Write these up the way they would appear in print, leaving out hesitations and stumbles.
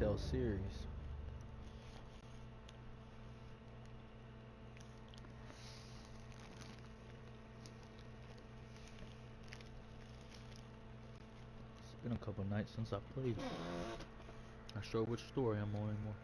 Telltale series. It's been a couple nights since I played. Not sure which story I'm on anymore.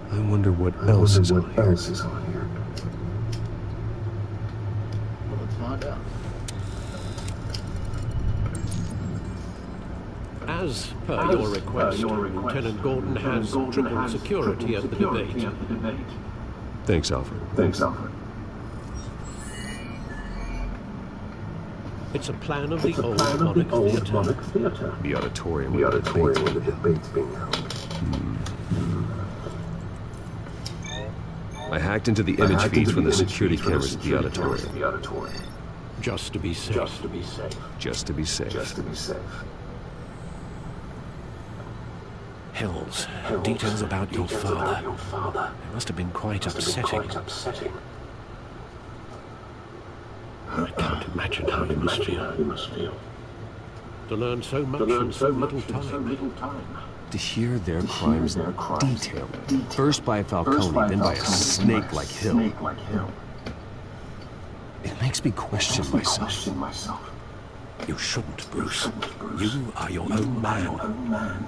I wonder what else is on here. Well, let's find out. As per your request, Lieutenant Gordon has triple security at the debate. Thanks, Alfred. It's a plan of the old Monarch Theatre. The auditorium where the debate's being held. I hacked into the image feeds from the security cameras at the auditorium. Just to be safe. Just to be safe. Hills, details about your father. It must have been quite upsetting. I can't imagine how you must feel. To learn so much in so little time. To hear their crimes detailed, first by Falcone, then by a snake like Hill. It makes me question myself. You shouldn't, Bruce. You are your own man.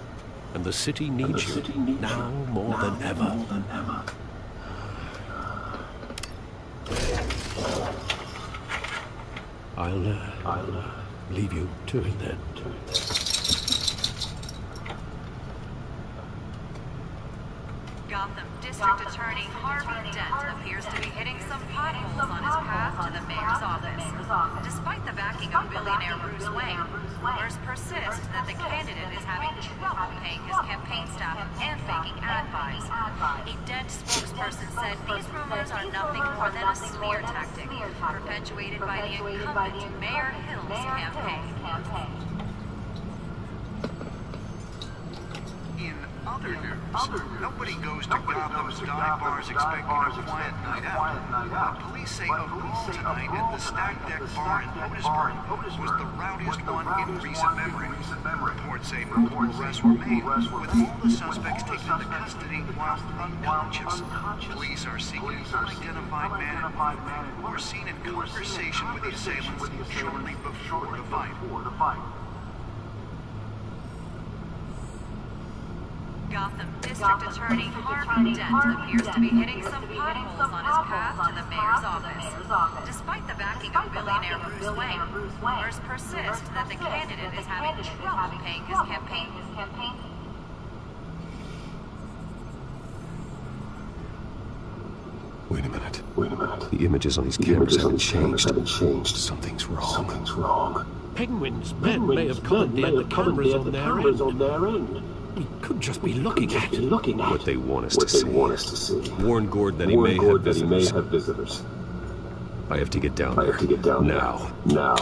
And the city needs you, now more than ever. I'll leave you to it then. Gotham District Attorney Harvey Dent appears to be hitting some potholes on his path to the mayor's office. Despite the backing of billionaire Bruce Wayne, rumors persist that the candidate is having trouble paying his campaign staff and faking ad buys. A Dent spokesperson said these rumors are nothing more than a smear tactic perpetuated by the incumbent Mayor Hill's campaign. Other news, nobody goes to Gotham's dive bars expecting a quiet night out. Police say a brawl tonight at the Stack Deck Bar in Otisburg was the rowdiest one in recent memory. Reports say multiple arrests were made, with all the suspects taken into custody while unconscious. Police are seeking an unidentified man and woman who were seen in conversation with the assailants shortly before the fight. Gotham District Attorney Harvey Dent appears to be hitting some potholes on his path to the mayor's office. Despite the backing of billionaire Bruce Wayne, rumors persist that the candidate is having trouble paying his campaign. Wait a minute. The images on these cameras haven't changed. Something's wrong. Penguin's men may have commandeered the cameras on their end. We could just be looking at what they want us to see. Warn Gord that he may have visitors. I have to get down there. Now.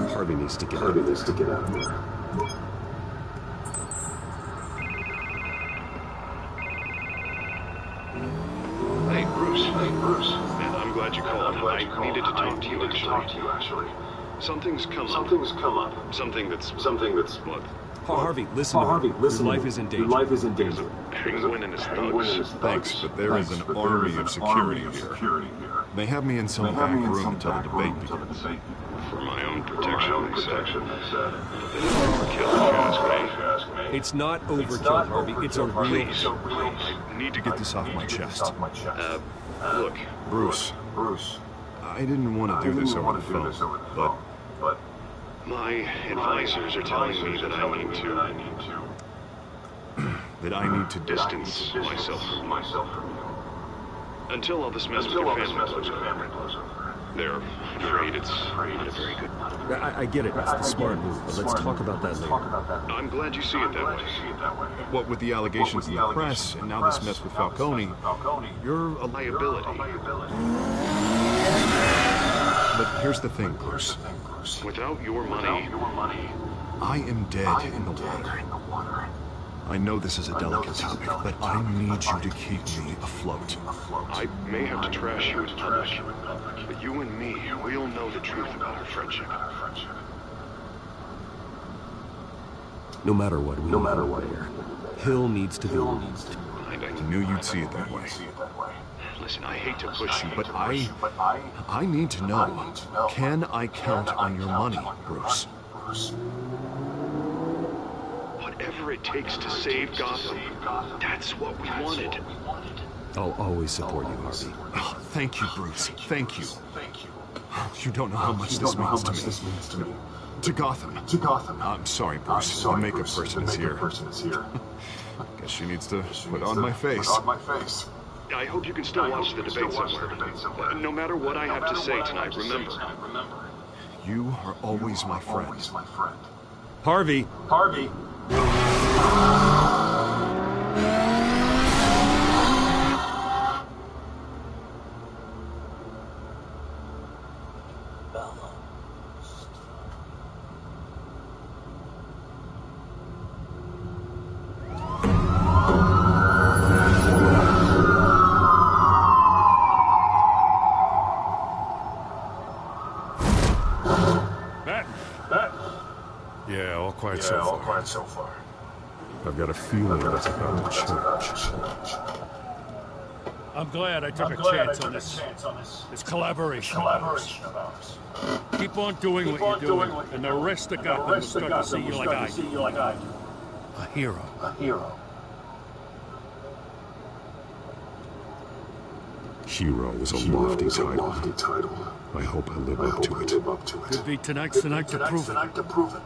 Harvey needs to get out of here. Hey, Bruce. Man, I'm glad you called. I needed to talk to you, actually. Something's come up. Something that's what? Harvey, listen. Your life is in danger. Penguin and his thugs. Thanks, but there is an army of security here. They have me in some back room until the debate begins. For my own protection, they said. But they never overkill, if you ask me. It's not overkill, Harvey. It's a real... Please. I need to get this off my chest. Look. Bruce, I didn't want to do this over the phone, but... My advisors are telling me that I need to distance myself from you. Until all this mess with your family blows over. They're afraid it's not a very good... I get it. It's the smart move, but let's talk about that later. I'm glad you see it that way. What with the allegations in the press, and now this mess with Falcone, you're a liability. But here's the thing, Bruce. Without your money... I am dead in the water. I know this is a delicate topic, but I need you to keep me afloat. I may have to trash you in public, but you and me, we'll know the truth about our friendship. No matter what here, Hill needs to be removed. I knew you'd see it that way. Listen, I hate to push you, but I need to know. Can I count on your money, Bruce? Whatever it takes to save Gotham, that's what we wanted. I'll always support you, Harvey. Oh, thank you, Bruce. Thank you. You don't know how much this means to me. To Gotham. I'm sorry, Bruce. The makeup person is here. Guess she needs to put on my face. I hope you can still watch the debate somewhere. No matter what I have to say tonight, remember. You are always my friend. Harvey! Yeah, all quiet so far. I've got a feeling that's about to change. I'm glad I took a chance on this collaboration of ours. Keep on doing what you're doing, and the rest of Gotham will start to see you like I do. A hero. Hero is a lofty title. I hope I live up to it. Could be tonight's the night to prove it.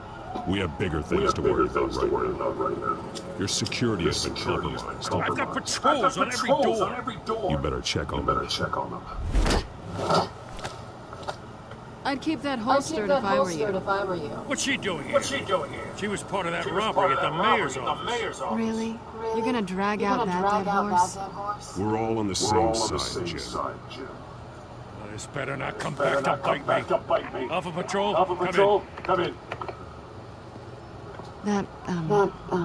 We have bigger things to worry about right now. Your security has been compromised. I've got patrols on every door. You better check on them. I'd keep that holstered if I were you. What's she doing here? She was part of that robbery at the mayor's office. Really? You're gonna drag out that dead horse? We're all on the same side, Jim. This better not come back to bite me. Alpha Patrol, come in. That,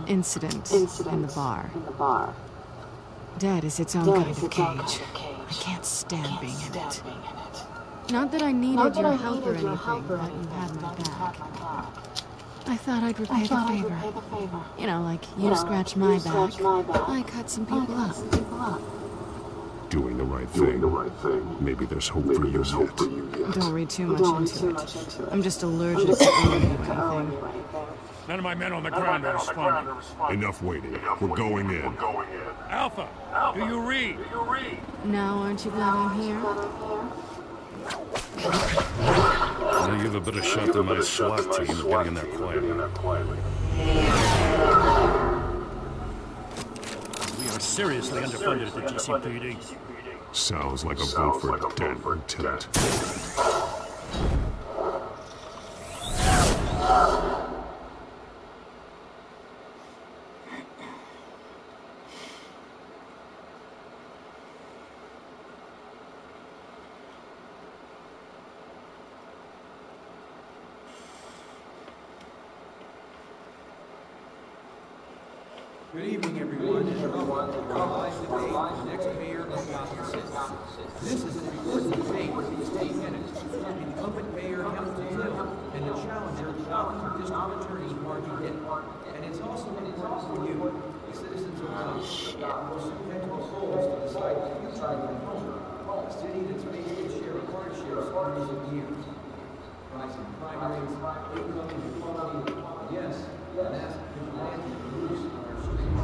incident in the bar. Dead is its own kind of cage. I can't stand being in it. Not that I needed your help or anything, but you had my back. I thought I'd repay the favor. You know, like you scratch my back, I cut some people up. Doing the right thing. Maybe there's hope for you yet. Don't read too much into it. I'm just allergic to anything. None of my men on the ground are responding. Enough waiting. We're going in. Alpha, do you read? Now, aren't you glad I'm here? I'll give a better shot than my SWAT team of getting in there quietly. We are seriously underfunded at the GCPD. Sounds like a vote for dead lieutenant. Good evening, everyone. Live debate, the next mayor of Gotham City. This is an important debate for these 8 minutes between the incumbent mayor, Hamilton Hill, and the challenger, Gotham District Attorney, Marty Dick. And it's also important for you, the citizens of Gotham, who soon head to the polls to decide the future of their home, a city that's faced its share of hardships in recent years. Rising crime rates, income inequality, yes, mass vigilante abuse on our streets.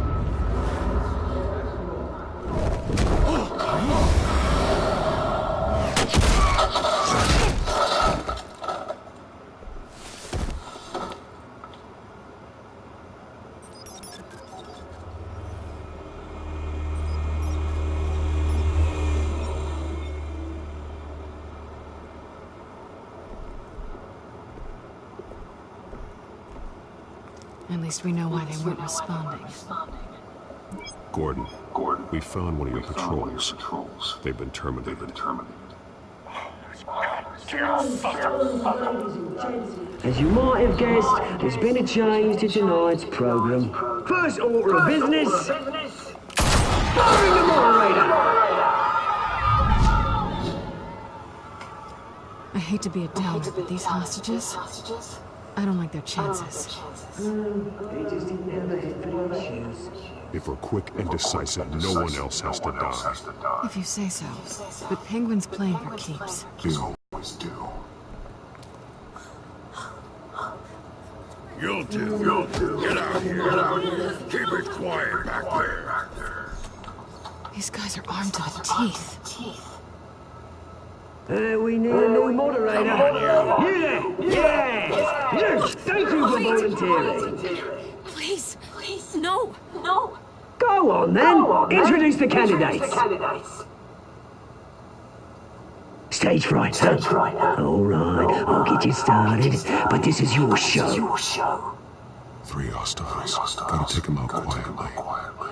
At least we know why they weren't responding. Gordon, we found one of your patrols. They've been terminated. As you might have guessed, there's been a change to tonight's program. First order of business, firing the moderator! I hate to be a downer, but these hostages, I don't like their chances. They just didn't have a head for their shoes. If we're quick and decisive, no one else has to die. If you say so. But Penguin's playing for keeps. They always do. You'll do. Get out here. Keep it quiet back there. These guys are armed to the teeth. We need a new moderator. You there! Yes! Yes! Thank you for volunteering. Please, no. Go on then. Introduce the candidates. Stage fright, huh? All right, I'll get you started. But this is your show. 3 hostiles. Gotta take them out quietly.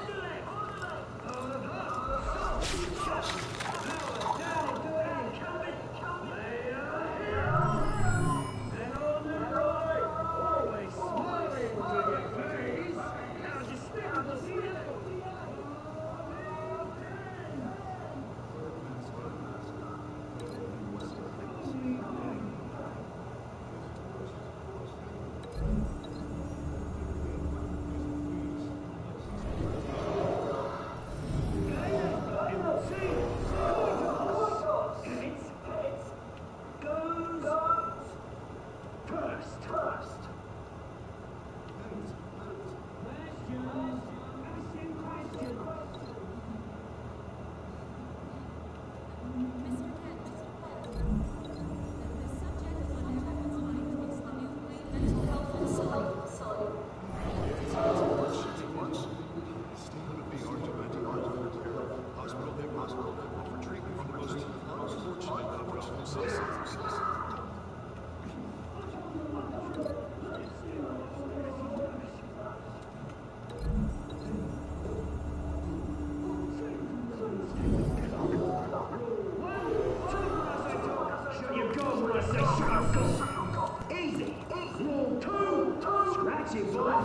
Easy. Rule 2. Scratch your boy.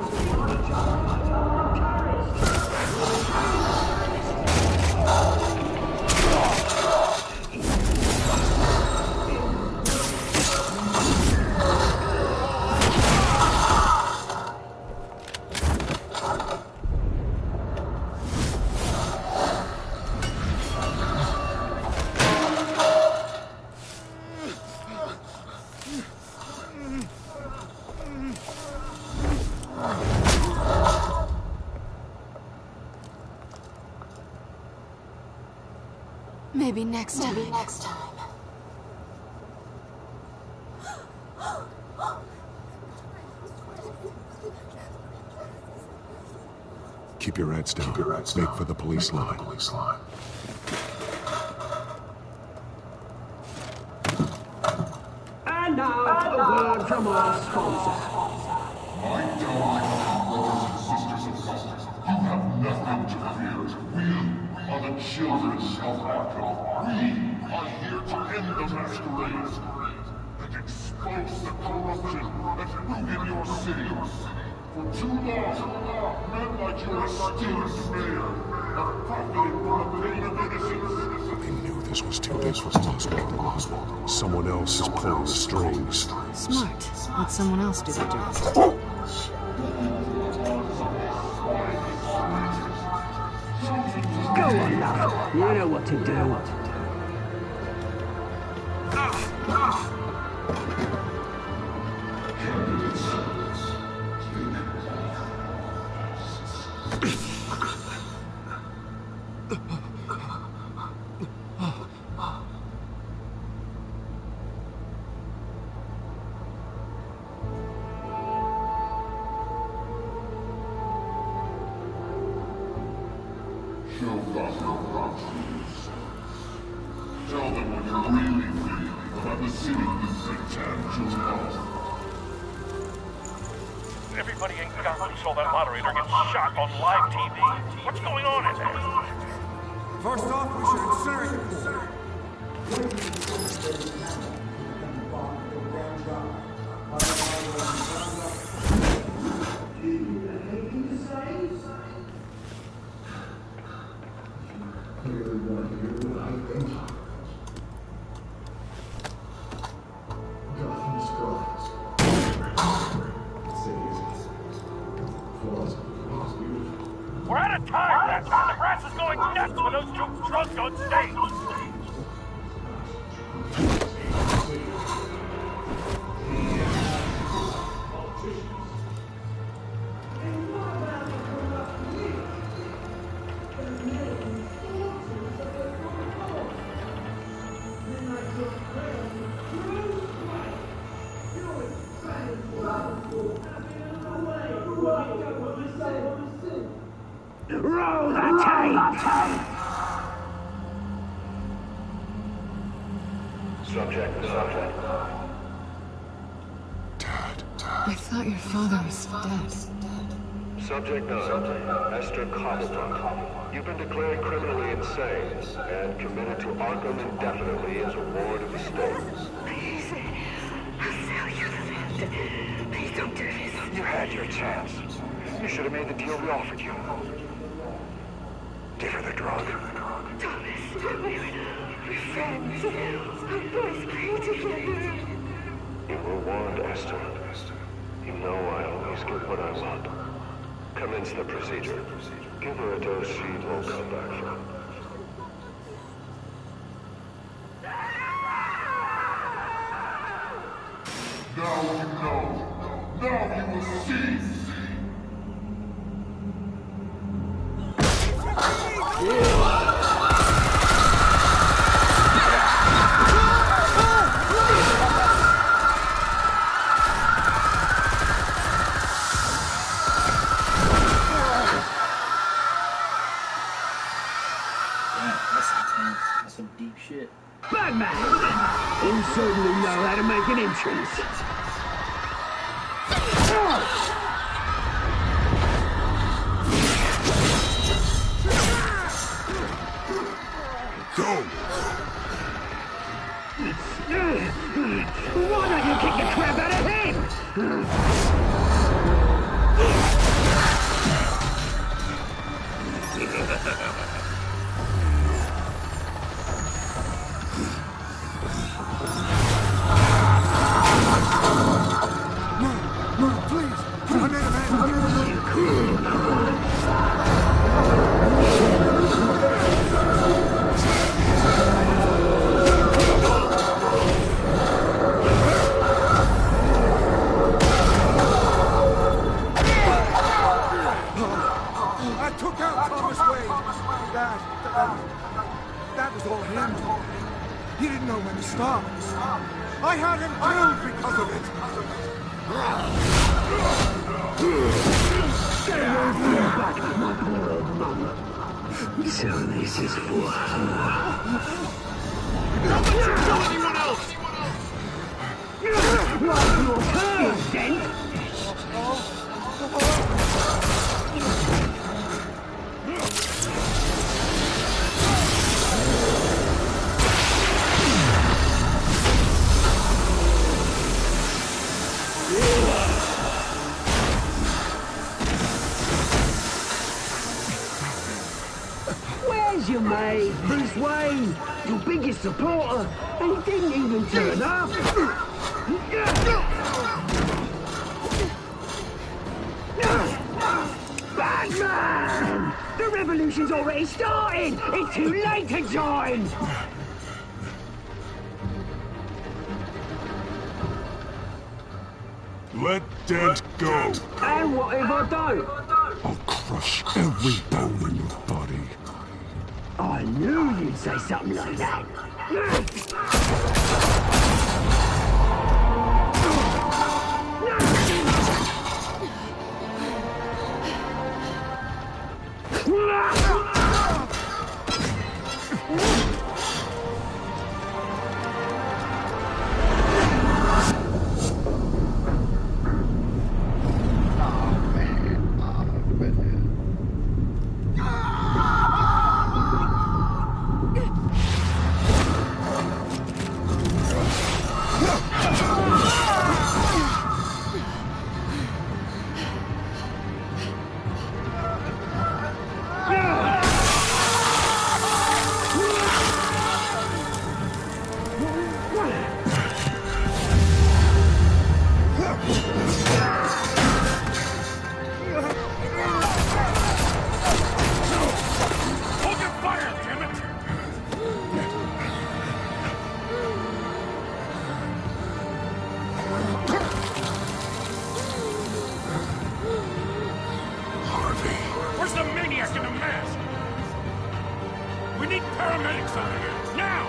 Maybe next time. Keep your heads down. Make for the police line. And now, a word from our sponsor. My delicate brothers and sisters of God, you have nothing to fear. We are the children of Arkham. We are here to end the masquerades and expose the corruption that's rooted your city. For too long, men like your esteemed mayor have profited from the pain of innocence. They knew this was too big for Oswald. Someone else is pulling the strings. Smart. Let someone else do the dirt. Go on, love. You know what to do. Tell them what you really feel about the city you pretend to love. Everybody in Gotham saw that moderator get shot on live TV. What's going on in there? First off, we should incinerate We're out of time, that's why the grass is going nuts when those two drunks on stage. Roll the tape! Subject. Dad. I thought your father was dead. Subject 9, Esther Cobblepot. You've been declared criminally insane and committed to Arkham indefinitely as a ward of the state. Please, I'll sell you the land. Please don't do this. You had your chance. You should have made the deal we offered you. Give her the drug. Thomas, we're friends. Our boys pray together. You were warned, Esther. You know I always get what I want. Commence the procedure. Give her a dose she won't come back from. Now you know. Now you will see. That's some deep shit. Batman! You certainly know how to make an entrance. Go! Why don't you kick the crap out of him? That was all him. He didn't know when to stop. I had him killed because of it. Get away from your back, my poor old mum. So this is for her. Don't let you kill anyone else! Right, your turn, then! Where's your mate, Bruce Wayne? Your biggest supporter, and he didn't even turn up. Batman! The revolution's already started! It's too late to join! Let Dent go. And what if I don't? I'll crush every bone in your body. I knew you'd say something like that. Where's the maniac in the mask? We need paramedics over here, now!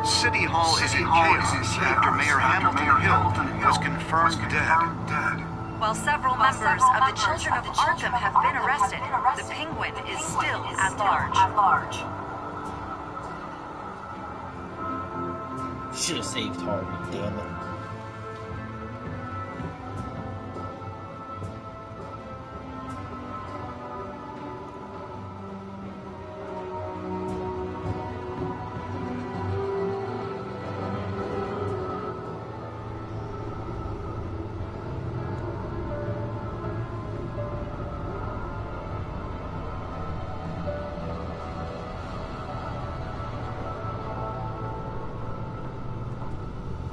City Hall is in chaos after Mayor Hamilton Hill was confirmed dead. While several members of the Children of Arkham have been arrested, the Penguin is still at large. Should have saved Harvey, damn it.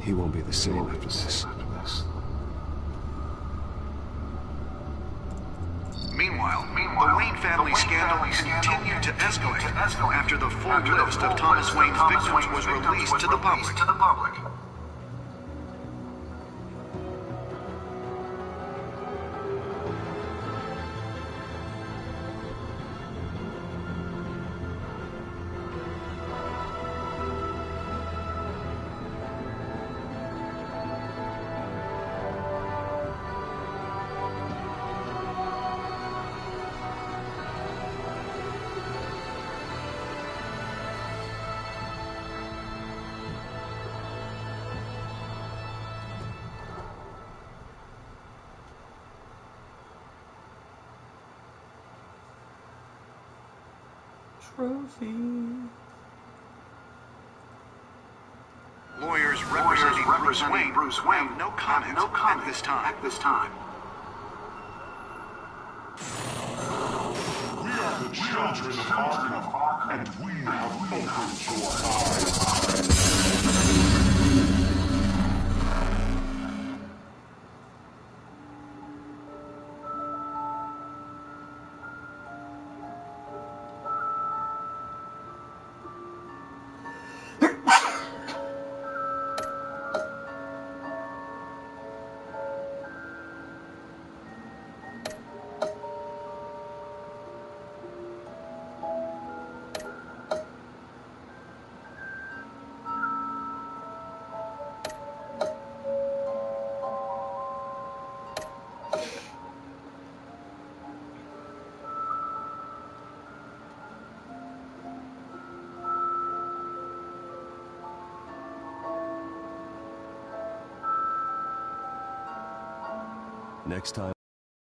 He won't be the same after this. Meanwhile, the Wayne family scandal continued to escalate after the full list of Thomas Wayne's victims was released to the public. trophy. Lawyers representing Bruce Wayne have no comment at this time. We are the children of Arkham, and we have opened your eyes. Next time,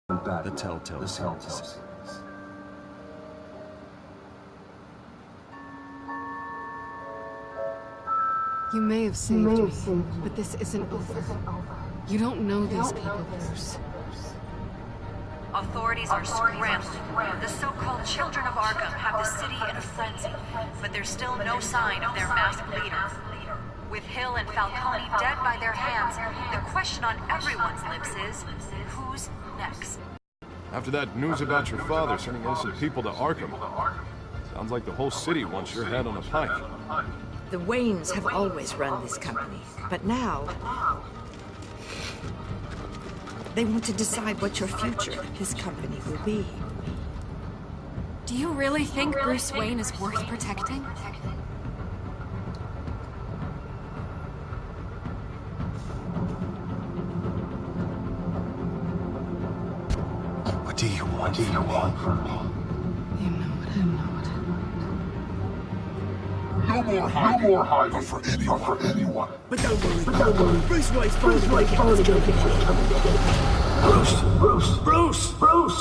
the Telltale series. You may have saved me, but this isn't over. You don't know these people, Bruce. Authorities are scrambling. The so-called Children of Arkham have the city in a frenzy, but there's still no sign of their masked leader. With Hill and Falcone dead by their hands, the question on everyone's lips is, who's next? After that news about your father sending innocent people to Arkham, sounds like the whole city wants your head on a pike. The Waynes have always run this company, but now they want to decide what your future at this company will be. Do you really think Bruce Wayne is worth protecting? What do you want from me? You know what I know. No more hiding, but for anyone. But don't worry. Bruce Wayne's phone is going to Bruce!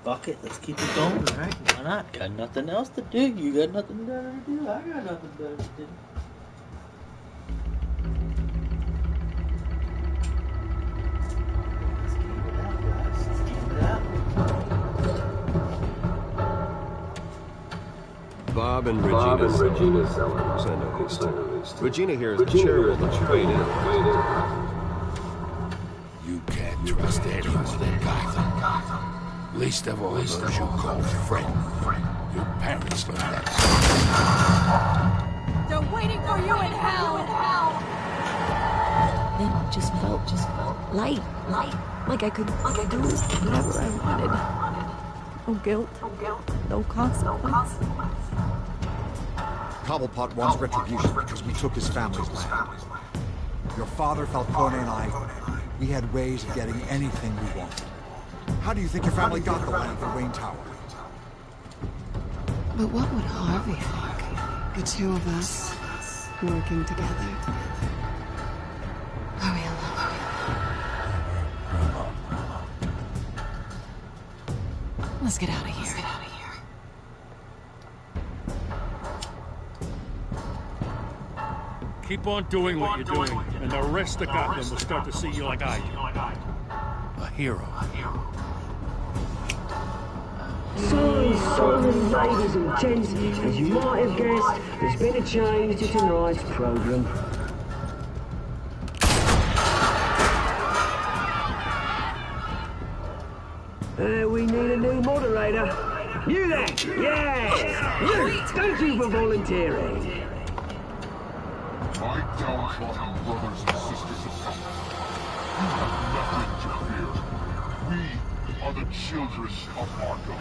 Fuck it, let's keep it going, right? Why not? Got nothing else to do. You got nothing better to do. I got nothing better to do. Let's keep it out, guys. Let's keep it out. Bob and Regina Sellers. I know these two. Regina here is the chairman of the trade-in. You can't trust anyone in Gotham. Least of all those you call friend. Your parents learned that. They're waiting for you in hell! Then it just felt light. Like I could do whatever I wanted. No guilt. No consequence. Cobblepot wants retribution because we took his family's land. Your father, Falcone, and I, we had ways of getting anything we wanted. How do you think your family got the land for Wayne Tower? But what would Harvey think? The two of us working together. Hurry along. Let's get out of here. Keep on doing what you're doing, and the rest of Gotham will start to see you like I do. A hero. So, ladies and gents, as you might have guessed, there's been a change to tonight's program. We need a new moderator. You there? Yes! You! Thank you for volunteering. My downtrodden brothers and sisters of Gotham, you have nothing to fear. We are the children of Arkham.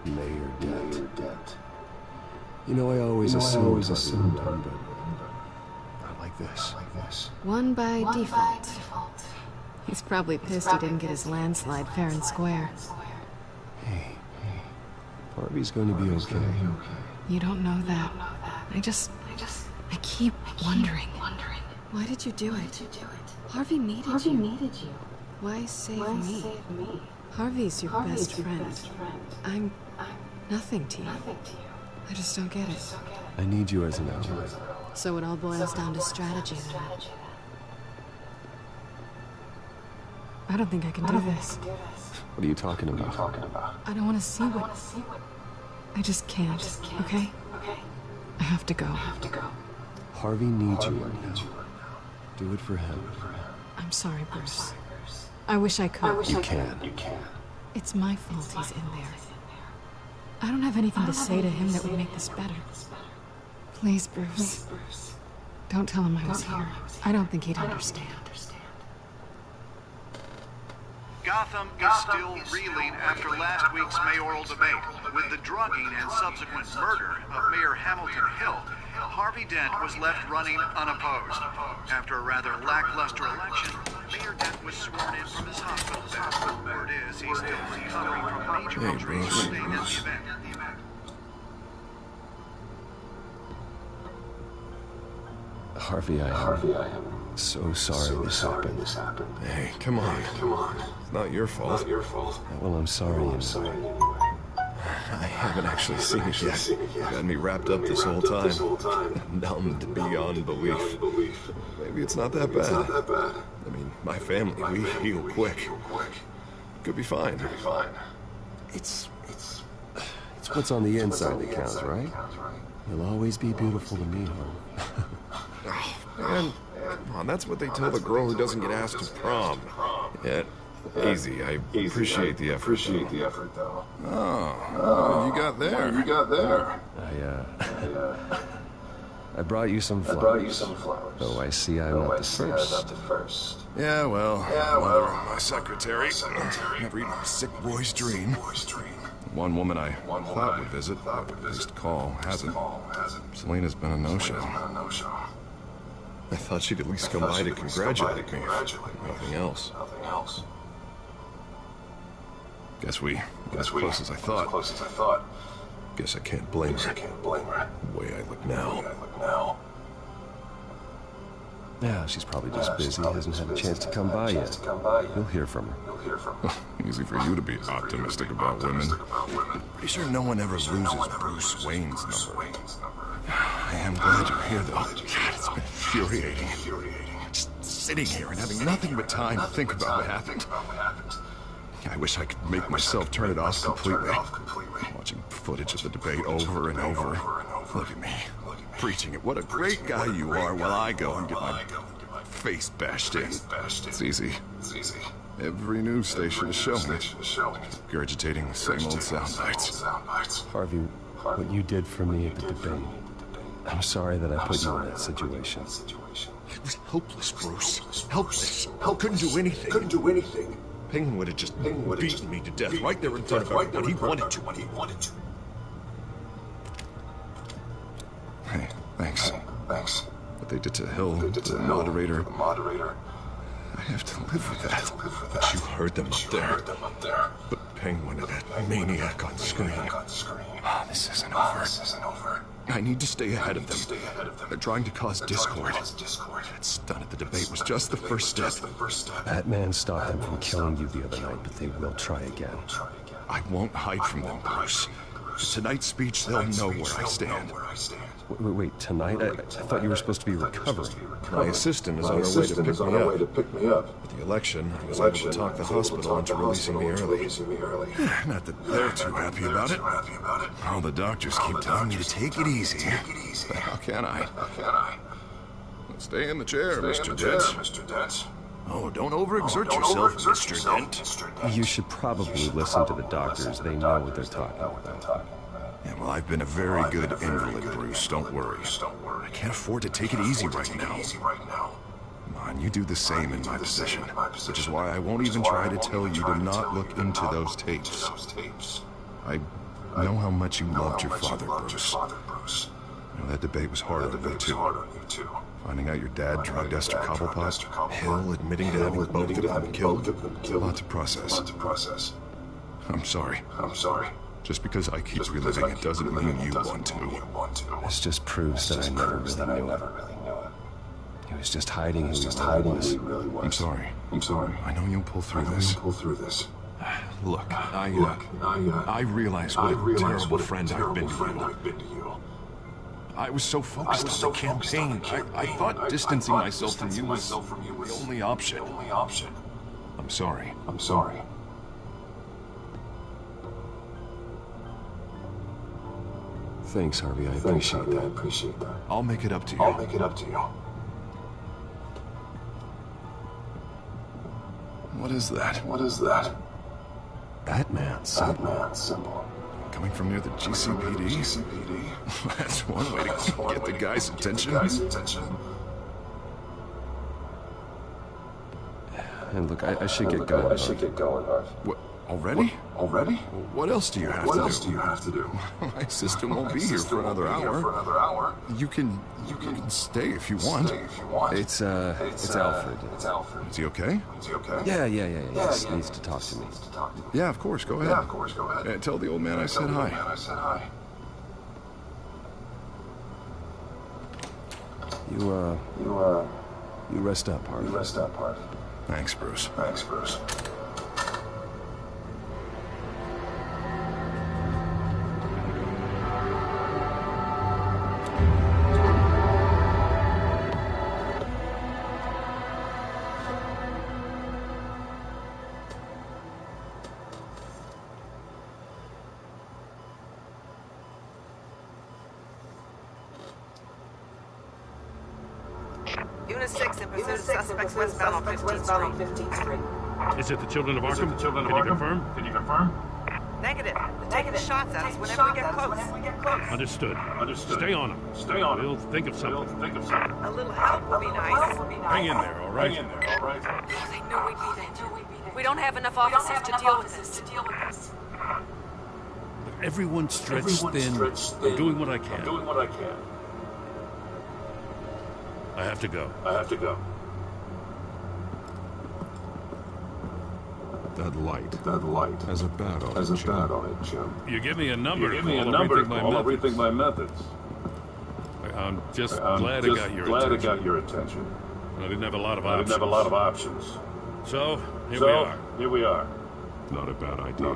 Mayor Dent. You know, I always assumed him, but not like this. One by default. He's probably pissed he didn't get his landslide fair and square. Hey, Harvey's going to be okay. You don't know that. I keep wondering. Why did you do it? Harvey needed you. Why save me? Harvey's your best friend. I'm nothing to you. I just don't get it. I need you as an ally. So it all boils down to strategy then. I don't think I can do this. What are you talking about? I don't want to see what... I just can't, okay? I have to go. Harvey needs you right now. Do it for him. I'm sorry, Bruce. I wish I could. You can. It's my fault he's in there. I don't have anything to say to him that would make this better. Please, Bruce. Don't tell him I was here. I don't think he'd understand. Gotham is still reeling after last week's mayoral debate. With the drugging and subsequent murder of Mayor Hamilton Hill, Harvey Dent was left running unopposed. After a rather lackluster election, Mayor Dent was sworn in from his hospital bed. Word is he's still recovering from major injuries sustained at the event. Harvey, I am so sorry this happened. Hey, come on. It's not your fault. Well, I'm sorry anyway. I haven't actually seen it yet. You had me wrapped up this whole time. Numbed beyond belief. Maybe it's not that bad. I mean, my family, we heal quick. Could be fine. It's what's on the inside that counts, right? You'll always be beautiful to me, hon. Oh, man. Come on, that's what they tell the girl who doesn't get asked to prom. Yeah, easy. I appreciate the effort. Though. Oh, what you got there? I brought you some flowers. Though I see I'm not the first. Yeah, well, mother of my secretary. Never even a sick boy's dream. One woman I thought would visit, at least call, hasn't. Selena's been a no-show. I thought she'd at least come by to congratulate me, if nothing else. Guess we got as close as I thought. Guess I can't blame her. The way I look now. Yeah, she's probably just busy, hasn't had a chance to come by yet. You'll hear from her. Easy for you to be optimistic about women. Pretty sure no one ever loses Bruce Wayne's number. I am glad you're here, though. God, it's been infuriating. Just sitting here and having nothing but time to think about what happened. I wish I could make myself turn it off completely. Watching footage of the debate over and over. Look at me, preaching it. What a great guy you are while I go and get my face bashed in. It's easy. Every news station is showing it. Regurgitating the same old sound bites. Harvey, what you did for me at the debate. I'm sorry that I put you in that situation. It was hopeless, Bruce. Helpless. I couldn't do anything. Penguin would have just beaten me to death right there in front of everyone. He wanted to. Hey, thanks. What they did to Hill, the moderator. I have to live with that. But you heard them up there. But Penguin and that maniac on screen. Oh, this isn't over. I need to stay ahead of them. They're trying to cause discord. That stunt at the debate was just the first step. That man stopped them from killing you the other night, but they will try again. I won't hide from them, Bruce. Tonight's speech, they'll know where I stand. Wait, tonight? I thought you were supposed to be recovering. My assistant is on her way to pick me up. With the election, I was able to talk the hospital into releasing me early. Not that they're too happy about it. All the doctors keep telling me to take it easy. But how can I? Stay in the chair, Mr. Dent. Oh, don't overexert yourself, Mr. Dent. You should probably listen to the doctors. They know what they're talking about. Yeah, well, I've been a very good invalid, Bruce. Don't worry. I can't afford to take it easy right now. Come on, you do the same in my position. Which is why I won't even try to tell you to not look into those tapes. I know how much you loved your father, Bruce. You know, that debate was hard on you, too. Finding out your dad drugged Esther Cobblepot, Hill admitting to having both of them killed. A lot to process. I'm sorry. Just because I keep reliving it doesn't mean you want to. This just proves that I never really knew it. He was just hiding who he really was. I'm sorry. I know you'll pull through this. Look, I realize what a terrible friend I've been to you. I was so focused on the campaign. I thought distancing myself from you was the only option. I'm sorry. Thanks, Harvey. I appreciate that. I'll make it up to you. What is that? Batman symbol. Coming from near the GCPD? That's one way to get the guy's attention. And look, I should get going. What? Already? What else do you have to do? My assistant won't be here for another hour. You can stay if you want. It's Alfred. Is he okay? Yeah. He just needs to talk to me. Yeah, of course. Go ahead. Tell the old man I said hi. You rest up, Harvey. Thanks, Bruce. Unit 6 in pursuit of suspects westbound on 15th Street. Is it the Children of Arkham? Can you confirm? Negative. They're taking shots at us whenever we get close. Understood. Stay on them. We'll think of something. A little help would be nice. Hang in there, all right? Oh, they knew we'd be there. We don't have enough officers to deal with this. But everyone's stretched thin. I'm doing what I can. I have to go. That light has a bat on it, Jim. You give me a number to call, I'll rethink my methods. I'm just glad I got your attention. I didn't have a lot of options. So, here we are. Not a bad idea.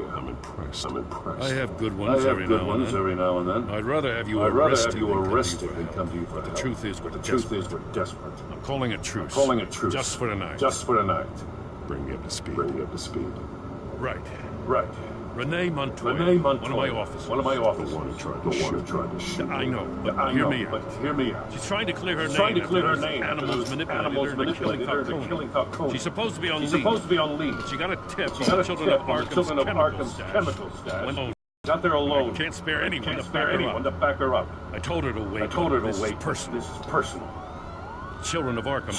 I'm impressed. I have good ones every now and then. I'd rather have you arrested than come to you for help. The truth is, we're desperate. I'm calling a truce. Just for tonight. Bring me up to speed. Right. Renee Montoya, one of my officers. The one who tried to shoot. I know, but hear me out. She's trying to clear her name. Animals manipulated her to killing Falcone. She's supposed to be on leave. But she got a tip from the Children of Arkham's chemical stash. Got there alone. Can't spare anyone to back her up. I told her to wait. This is personal. Children of Arkham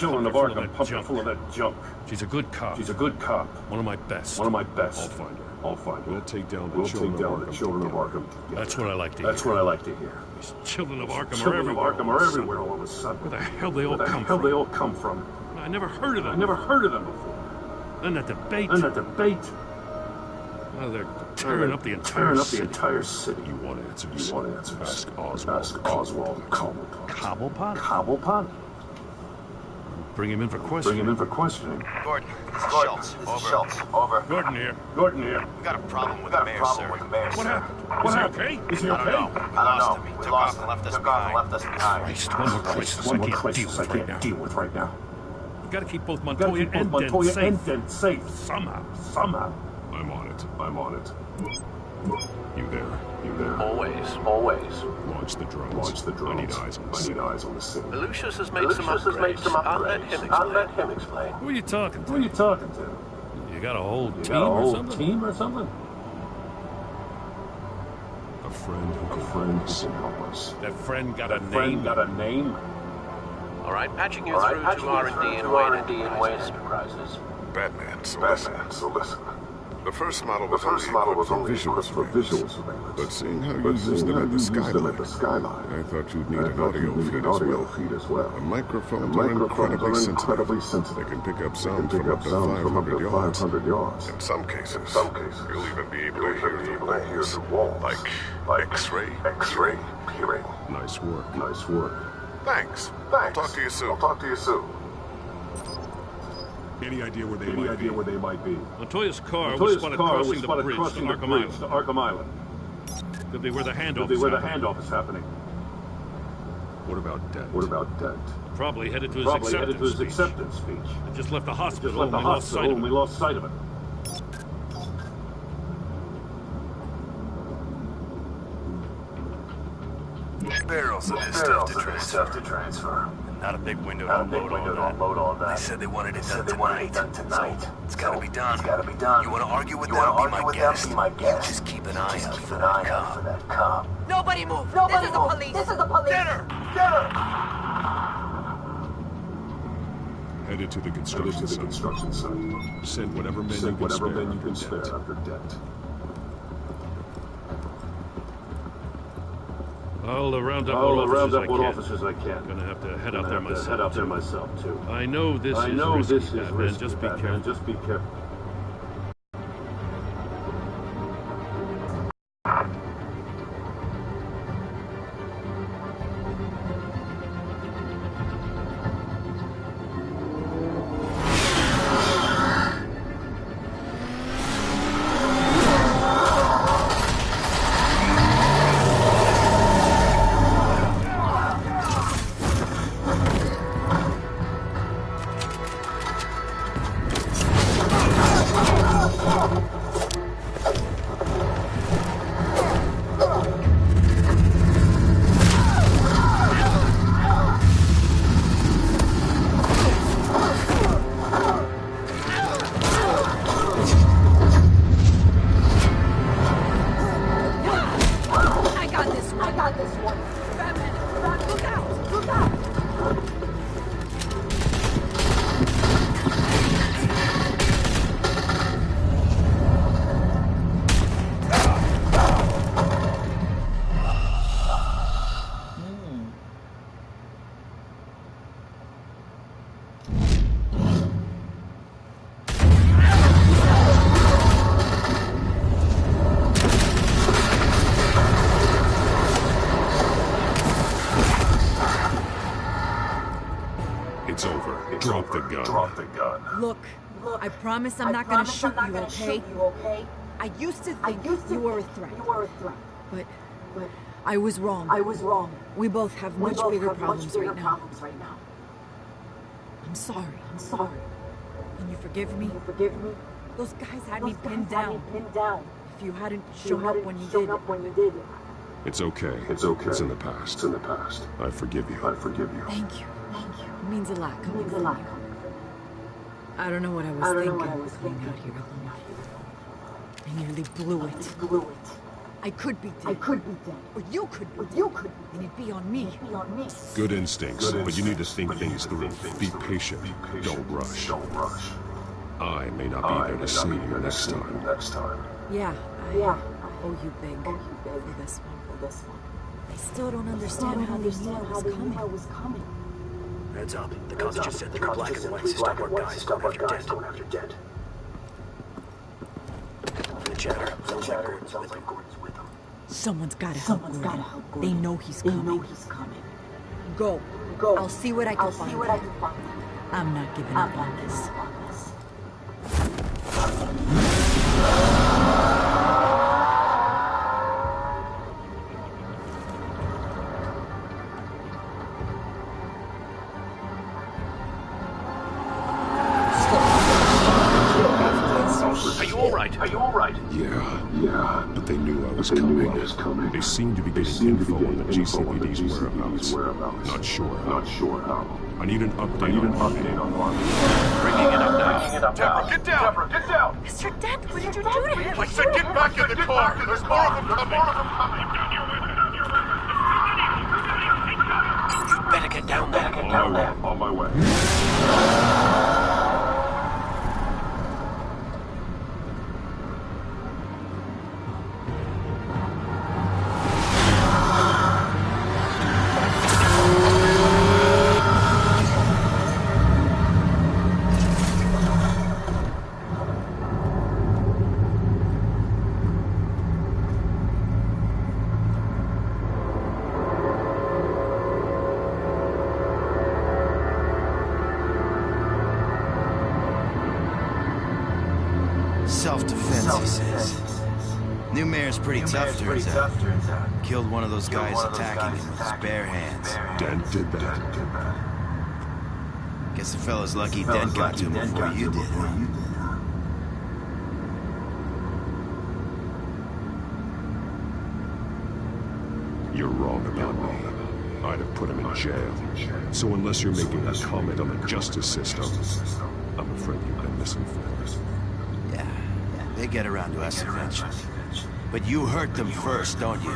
pumped her full of that junk. She's a good cop. One of my best. I'll find her. We'll take down the Children of Arkham. That's what I like to hear. These Children of Arkham are everywhere all of a sudden. Where the hell they all come from? I never heard of them before. Then that debate. Well, they're tearing up the entire city. You want answers? Ask Oswald. Cobblepot? Bring him in for questioning. Gordon, this is Schultz. Over. Gordon here. We got a problem with the mayor, sir. What happened? Is he okay? I don't know. We lost him. He took off and left us behind. Christ, one more crisis I can't deal with right now. We gotta keep both Montoya and Dent safe. Somehow. I'm on it. You there? Always. Launch the drones. I need eyes on the city. Lucius has made some upgrades. I'll let him explain. Who are you talking to? You got a whole team or something? A friend who can help us. That friend got a name? All right, patching you through to R&D and Wayne Enterprises. Batman, so listen. The first model was only equipped for visual surveillance. But seeing how you use them at the skyline, I thought you'd need an audio feed as well. The microphones are incredibly sensitive. They can pick up sound from up to 500 yards. In some cases, you'll even be able to hear the walls. Like X-ray hearing. Nice work. Thanks. I'll talk to you soon. Any idea where they might be? Montoya's car was spotted crossing the bridge to Arkham Island. Could be where the handoff is happening. What about Dent? Probably headed to his acceptance speech. He just left the hospital and we lost sight of it. Barrels of this stuff to transfer. Not a big window to unload all that. They said they wanted it done tonight. It's gotta be done. You wanna argue with them? Be my guest. Just keep an eye out for that cop. Nobody move! This is the police! Get her! Headed to the construction site. Send whatever men you can spare after Dent. I'll round up what officers I can. Gonna have to head out there myself too. I know this is risky, man. Just be careful. Drop the gun. Look, I promise I'm not gonna shoot you, okay? I used to think you were a threat. But I was wrong. We both have much bigger problems right now. I'm sorry. Can you forgive me? Those guys had me pinned down. If you hadn't shown up when you did. It's okay. It's in the past. I forgive you. Thank you. It means a lot coming from you. I don't know what I was thinking out here alone. I nearly blew it. I could be dead. Or you could be. And it'd be on me. Good instincts, but you need to think things through. Be patient. Don't rush. I may not be there to see you next time. Yeah, I owe you big for this one. I still don't understand how they knew I was coming. Heads up. The cops just said they're black and white system work guys going after Dent. The janitor. Gordon's with them. Someone's gotta help Gordon. They know he's coming. Go. I'll see what I can find. I'm not giving up on this. Are you all right? Yeah. But they knew I was coming. They seemed to be getting info on the GCPD's whereabouts. Not sure how. I need an update on Marvin. Bringing it up now. Deborah, get down! Mr. Dent, what did you do to him? I said get back in the car! There's more of them coming! You better get down there. On my way. Self-defense, he says. New mayor's pretty tough, turns out. Killed one of those guys attacking him with his bare hands. Dent did that. Guess the fella's lucky Dent got to him before you did, huh? You're wrong about me. I'd have put him in jail. So unless you're making a comment on the justice system, I'm afraid you've been misinformed. Yeah, they get around to us eventually. But you hurt them first, don't you?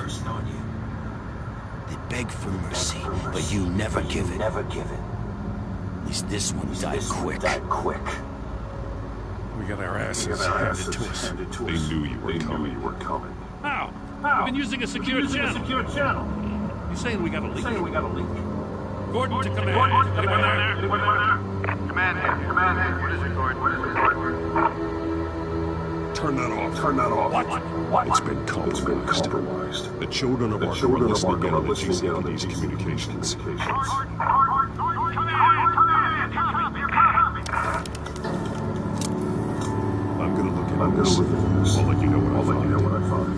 They beg for mercy, but you never give it. At least this one died quick. We got our asses handed to us. They knew you were coming. How? We've been using a secure channel. You saying we got a leak? Gordon to command. Anyone there? Command here. What is it, Gordon? Turn that off. What? It's been compromised. The children of Arkham are listening in on the GCPD's communications. I'm gonna look into this. I'll let you know what I find.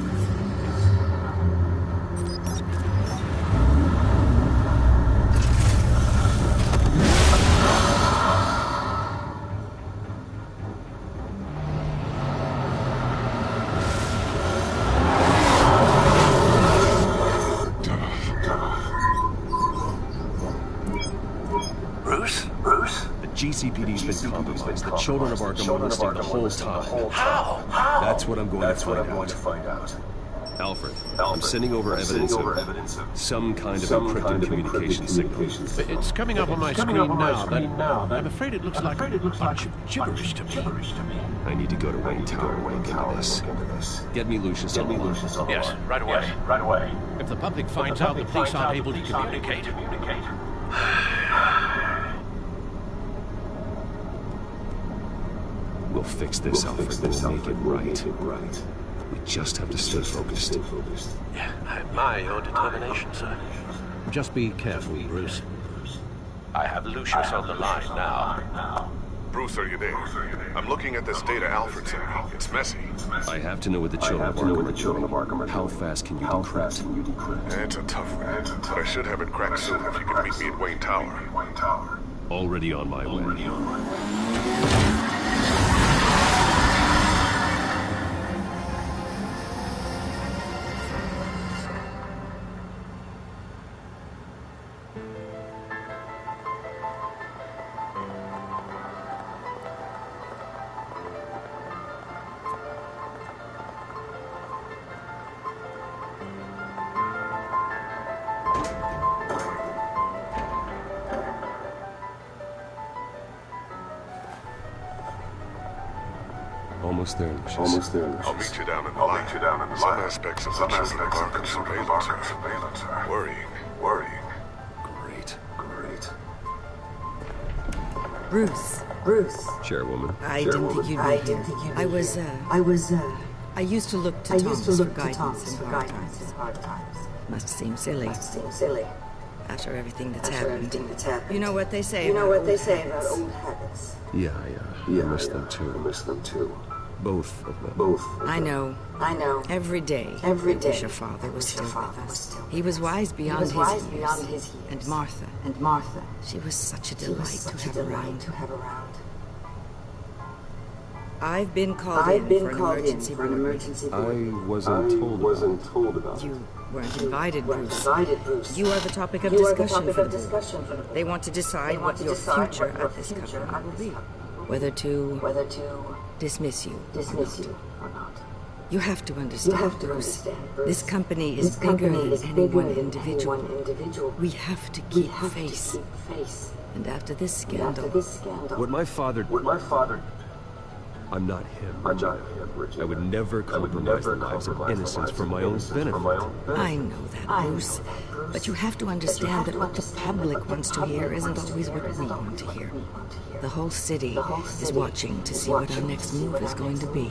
GCPD's been compromised. The children of Arkham are listening the whole time. How? That's what I'm going to find out. Alfred, I'm sending over evidence of some kind of encrypted communication signal. It's coming up on my screen now, but I'm afraid it looks like a bunch of gibberish to me. I need to go to Wayne Tower and look into this. Get me Lucius on the line. Yes, right away. If the public finds out the police aren't able to communicate. We'll fix this, Alfred. We'll make it right. We just have to stay focused. Yeah, I admire your determination, sir. Just be careful, Bruce. I have Lucius on the line now. Bruce, are you there? I'm looking at this data Alfred sent me. It's messy. I have to know what the children of Arkham are doing. How fast can you decrypt? It's a tough one, but I should have it cracked soon if you can meet me at Wayne Tower. Already on my way. Almost there, Lucius. I'll meet you down in the line. Some aspects of the children of Arkham surveillance are worrying. Great. Bruce. Chairwoman. I didn't think you'd be here. I used to look to Thomas for guidance in hard times. Must seem silly. After everything that's happened. You know what they say about old habits. Yeah, I miss them too. Both of them. I know. Every day. I wish your father was still with us. He was wise beyond his years. And Martha. She was such a delight to have around. I've been called in for an emergency. I wasn't told about. You weren't invited, Bruce. You are the topic of discussion for the board. They want to decide what your future at this company will be. Whether to dismiss you or not. You have to understand, Bruce. This company is bigger than any one individual. We have to keep face. And after this scandal... What my father... I'm not him, Richard. I would never compromise the lives of innocents for my own benefit. I know that, Bruce. But you have to understand that what the public wants to hear isn't always what we want to hear. The whole city is watching to see what our next move is going to be.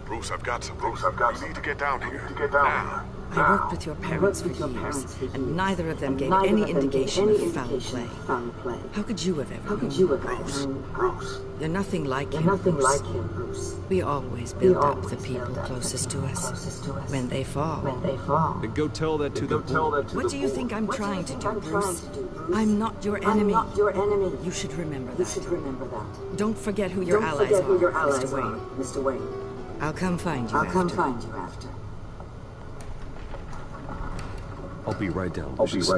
Bruce, I've got something. We need to get down here. Now. I worked with your parents for years, and neither of them gave any indication of foul play. How could you have ever known Bruce? You're nothing like him, Bruce. We always build up the people closest to us when they fall. Then go tell that to the board. What do you think I'm trying to do, Bruce? I'm not your enemy. You should remember that. Don't forget who your allies are, Mr. Wayne. I'll come find you after. I'll be right down, Lucius.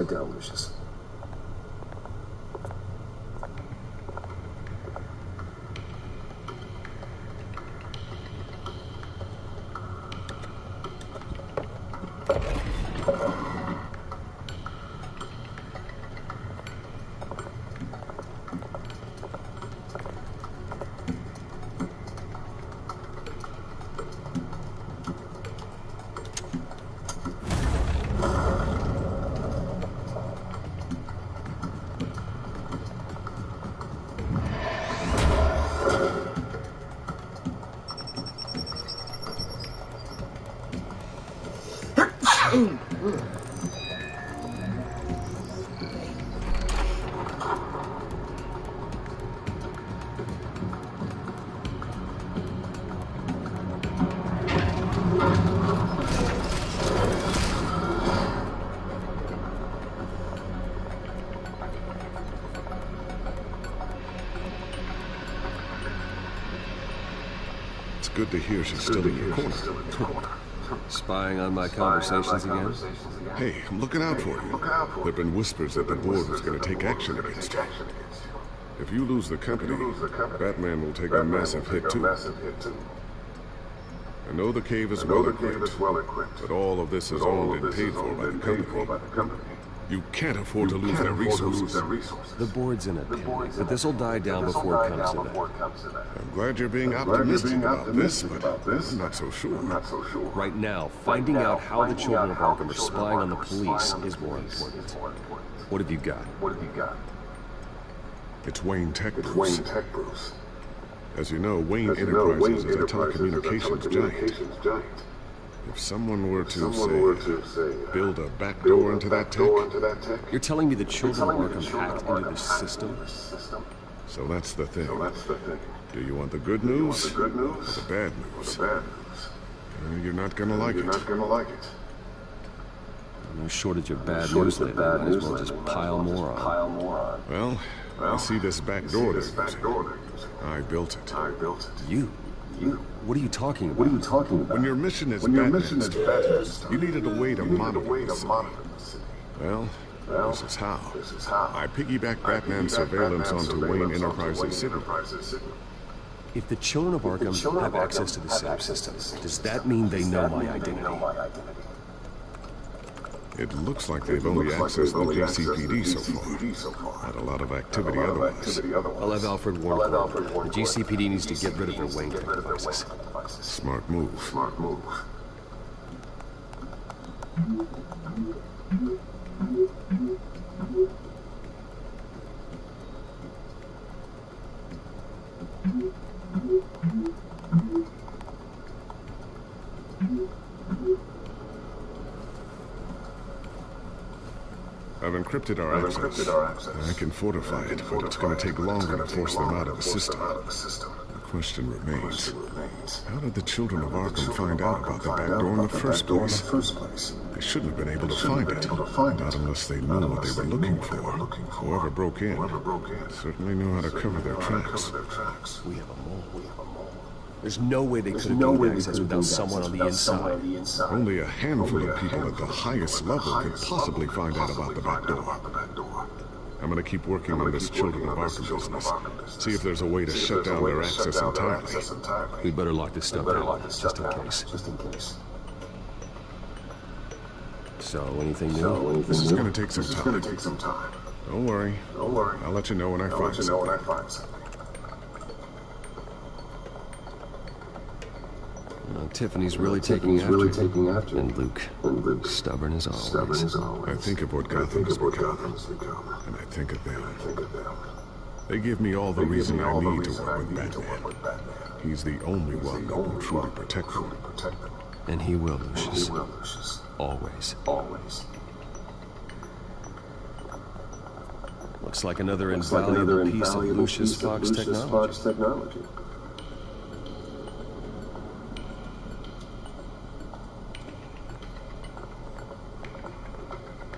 Good to hear she's still in your corner. Spying on my conversations again? Hey, I'm looking out for you. There've been whispers that the board was going to take action against you. If you lose the company, Batman will take a massive hit too. I know the cave is well equipped, but all of this is owned and paid for by the company. You can't afford to lose their resources. The board's in it, but this'll die down before it comes to that. I'm glad you're being optimistic about this, but I'm not so sure. Right now, finding out how the children of Arkham are spying on the police is more important. What have you got? It's Wayne Tech, Bruce. As you know, Wayne Enterprises is a telecommunications giant. If someone were to, say, build a back door into that tech... You're telling me the children of Arkham hacked into this system? So that's the thing. Do you want the good news or the bad news? You're not gonna like it. No shortage of bad news lately. Might as well just pile more on. Well, I see this back door they're using. I built it. You? What are you talking about? When your mission is Batman's, you needed a way to monitor the city. Well, this is how. I piggybacked Batman's surveillance onto Wayne Enterprises' city. If the children of Arkham have access to the same system, does that mean they know my identity? It looks like they've only accessed the GCPD so far. Not a lot of activity otherwise. I'll have Alfred warn the GCPD needs to get rid of their Wayne Tech devices. Smart move. I've encrypted our access. I can fortify it, but it's going to take longer to force them out of the system. The question remains, how did the children of Arkham find out about the back door in the first place? They shouldn't have been able to find it, not unless they knew what they were looking for. Whoever broke in certainly knew how to cover their tracks. We have a mole. There's no way they could have gained access without someone on the inside. Only a handful of people at the highest level could possibly find out about the back door. I'm gonna keep working on this Children of Arkham business. See if there's a way to shut down their access entirely. We'd better lock this stuff down, just in case. So, anything new? This is gonna take some time. Don't worry. I'll let you know when I find something. Tiffany's really taking after you. And Luke, stubborn as always. I think of what Gotham has become, and I think of them. They give me all the reason I need to work with Batman. He's the only one that will truly protect them. And he will, Lucius. Always. Looks like another invaluable piece of Lucius Fox technology.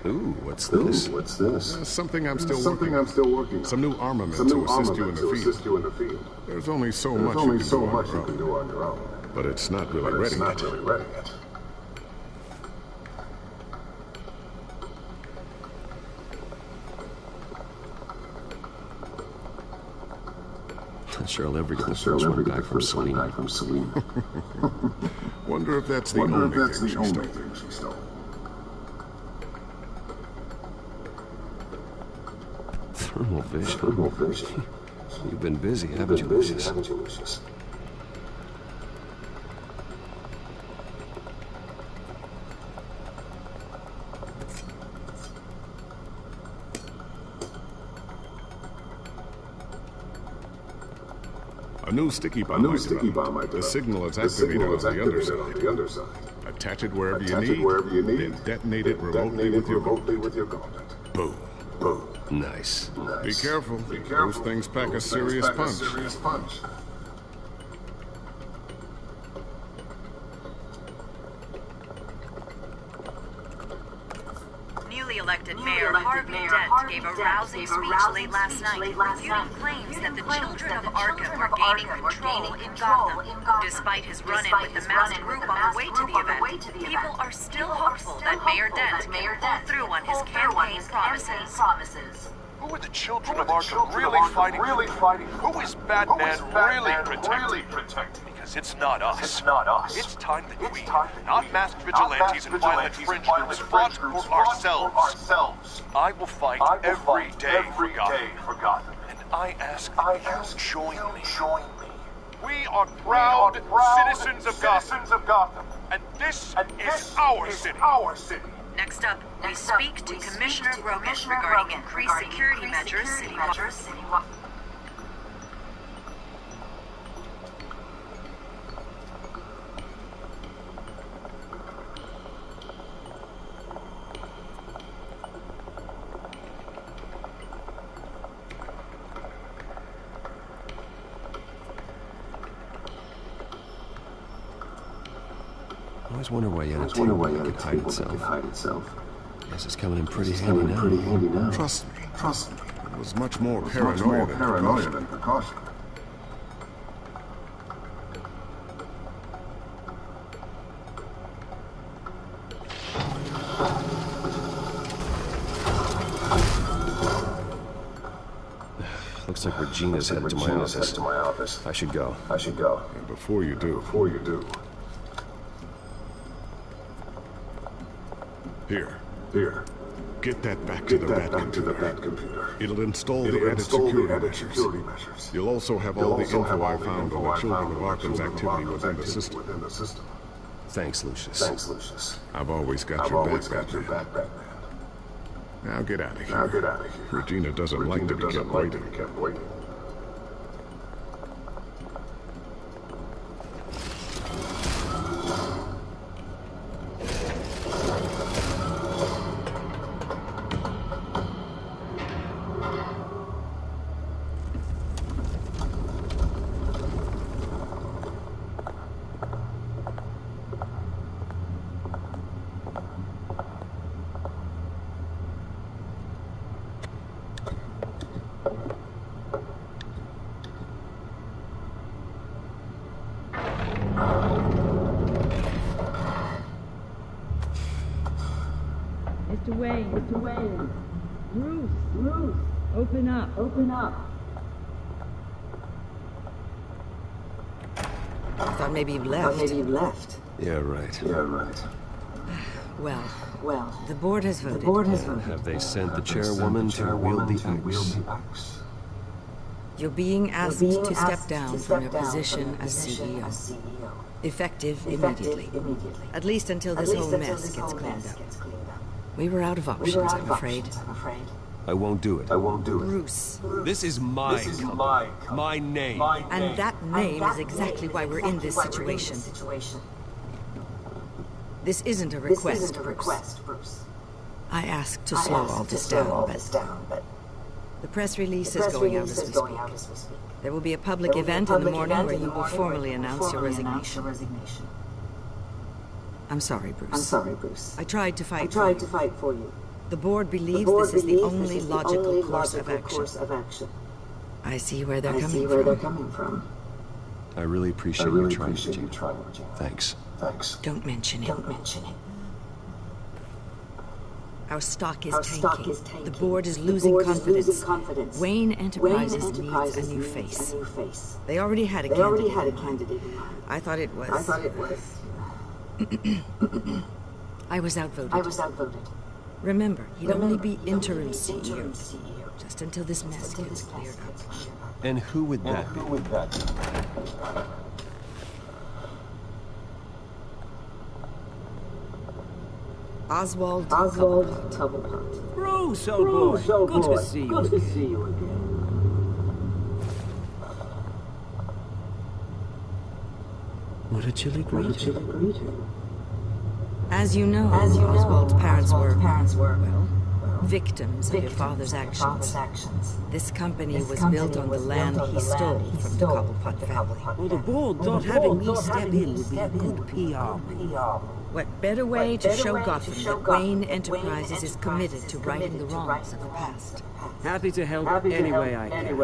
Ooh, what's this? Something I'm still working on. Some new armament to assist you in the field. There's only so much you can do on your own. But it's not really ready yet. Not sure I'll ever get the first one back from Celine. Wonder if that's the only thing she stole. Thermal vision. You've been busy, haven't you, Lucius? A new sticky bomb I developed. The signal is activated on the underside. Attach it wherever you need, then detonate it remotely with your gauntlet. Boom. Nice. Be careful. Those things pack a serious punch. Newly elected Mayor Harvey Dent gave a rousing speech late last night, refuting claims that the children of Arkham are gaining control in Gotham. Despite his run-in with the masked group on the way to the event, people are still hopeful that Mayor Dent can pull through on his campaign promises. Who are the children of Arkham really fighting? Who is Batman really protecting? Because it's not us. It's time that we, not masked vigilantes and violent fringe groups, fought for ourselves. I will fight every day for Gotham. And I ask that you join me. We are proud citizens of Gotham. And this is our city. Next up, we speak to Commissioner Brogan regarding increased security measures citywide. I always wonder why entertainment can hide itself. Guess it's coming in pretty handy now. Trust me. It was much more paranoia than precaution. Looks like Regina's headed to my office. I should go. And before you do. Here. Get that back to the Bat computer. It'll install the added security measures. You'll also have all the info I found on the children of Arkham's activity within the system. Thanks, Lucius. I've always got your back, Batman. Now get out of here. Regina doesn't like to be kept waiting. Mr. Wayne. Bruce. Open up. I thought maybe you left. Yeah, right. Well, the board has voted. Have they sent the chairwoman to wield the axe? You're being asked to step down from your position as CEO. Effective immediately. At least until this whole mess gets cleaned up. We were out of options, I'm afraid. I won't do it. Bruce. This is my company. My name. And that name is exactly why we're in this situation. This isn't a request, Bruce. I asked to slow all this down, but the press release is going out as we speak. There will be a public event in the morning where you will formally announce your resignation. I'm sorry, Bruce. I tried to fight for you. The board believes this is the only logical course of action. I see where they're coming from. I really appreciate you trying, Virginia. Thanks. Don't mention it. Our stock is tanking. The board is losing confidence. Wayne Enterprises needs a new face. They already had a candidate in mind. I thought it was... I was outvoted. Remember, he'd only be interim CEO, just until this mess gets cleared up. And who would that be? Oswald Cobblepot. Bruce, old boy. Good to see you again. What a chilly greeting. As you know, Oswald's parents were, well, victims of your father's actions. This company was built on the land he stole from the Cobblepot family. Well, the board thought having me step in would be a good PR. What better way to show Gotham that Wayne Enterprises is committed to righting the wrongs of the past? Happy to help any way I can.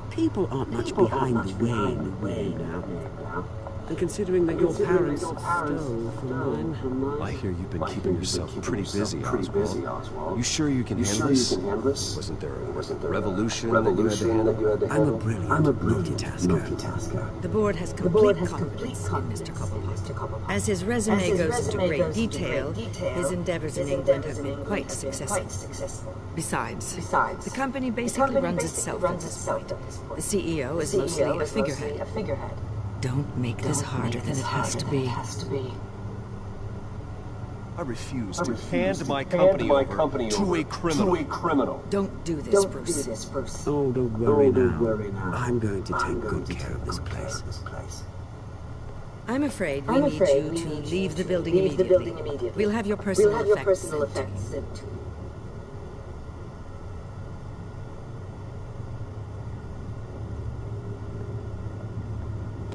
People aren't much behind the Wayne way now. And considering that your parents stole from mine... I hear you've been keeping yourself pretty busy, Oswald. You sure you can handle this? Wasn't there a revolution that you had to handle? I'm a brilliant multitasker. The board has complete confidence in Mr. Cobblepot. As his resume goes into great detail, his endeavors in England have been quite successful. Besides, the company basically runs itself at this point. The CEO is mostly a figurehead. Don't make this harder than it has to be. I refuse to hand my company over to a criminal. Don't do this, Bruce. Oh, don't worry now. I'm going to take good care of this place. I'm afraid we need you to leave the building immediately. We'll have your personal effects sent to you.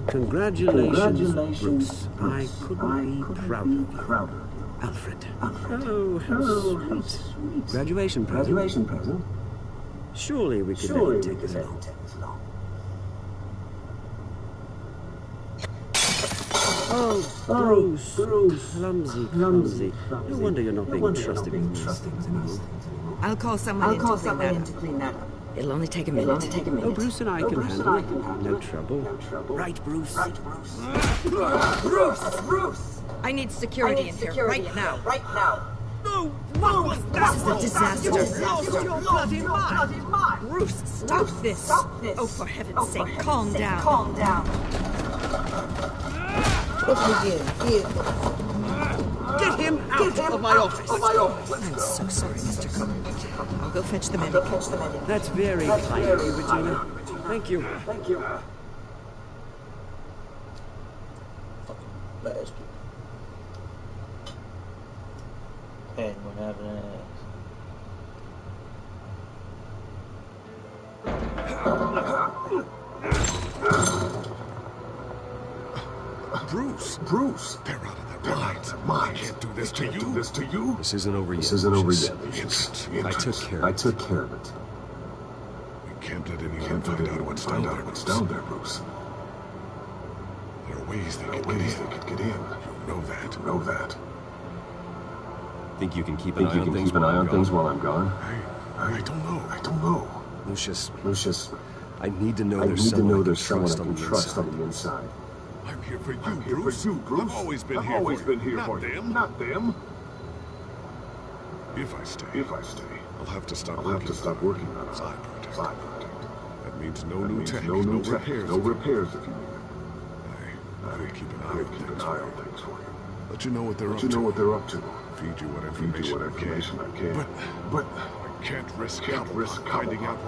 Congratulations, Bruce. I couldn't be prouder of you. Alfred. Oh, how sweet. Graduation present? Surely we could let you take us along. Oh, Bruce. Clumsy. No wonder you're not being trusted with these things anymore. I'll call someone in to clean that up. It'll only take a minute. Oh, Bruce and I can handle it. No trouble. Right, Bruce? Bruce! I need security in here right now. No, what was that? This is a disaster. Lost your bloody mind. Bruce, stop this. Oh, for heaven's sake, calm down. What do we do? Get him out of my office. I'm so sorry, Mr. Cobblepot. I'll go fetch the medic. That's very kind of you, Regina. Thank you. Bastard. Penguin having an Bruce, they're out of their minds. I can't do this to you. This isn't over yet. I took care of it. We can't let anyone find out what's down there, Bruce. There are ways they could get in. You know that. Think you can keep an eye on things while I'm gone? I don't know. Lucius, I need to know there's someone I can trust on the inside. I'm here for you, Bruce. I've always been here for you, not them. If I stay, I'll have to stop working on a side project. That means no new tech, no repairs if you need them. I'll keep an eye on things for you. Let you know what they're up to. Feed you what information I can. But I can't risk finding out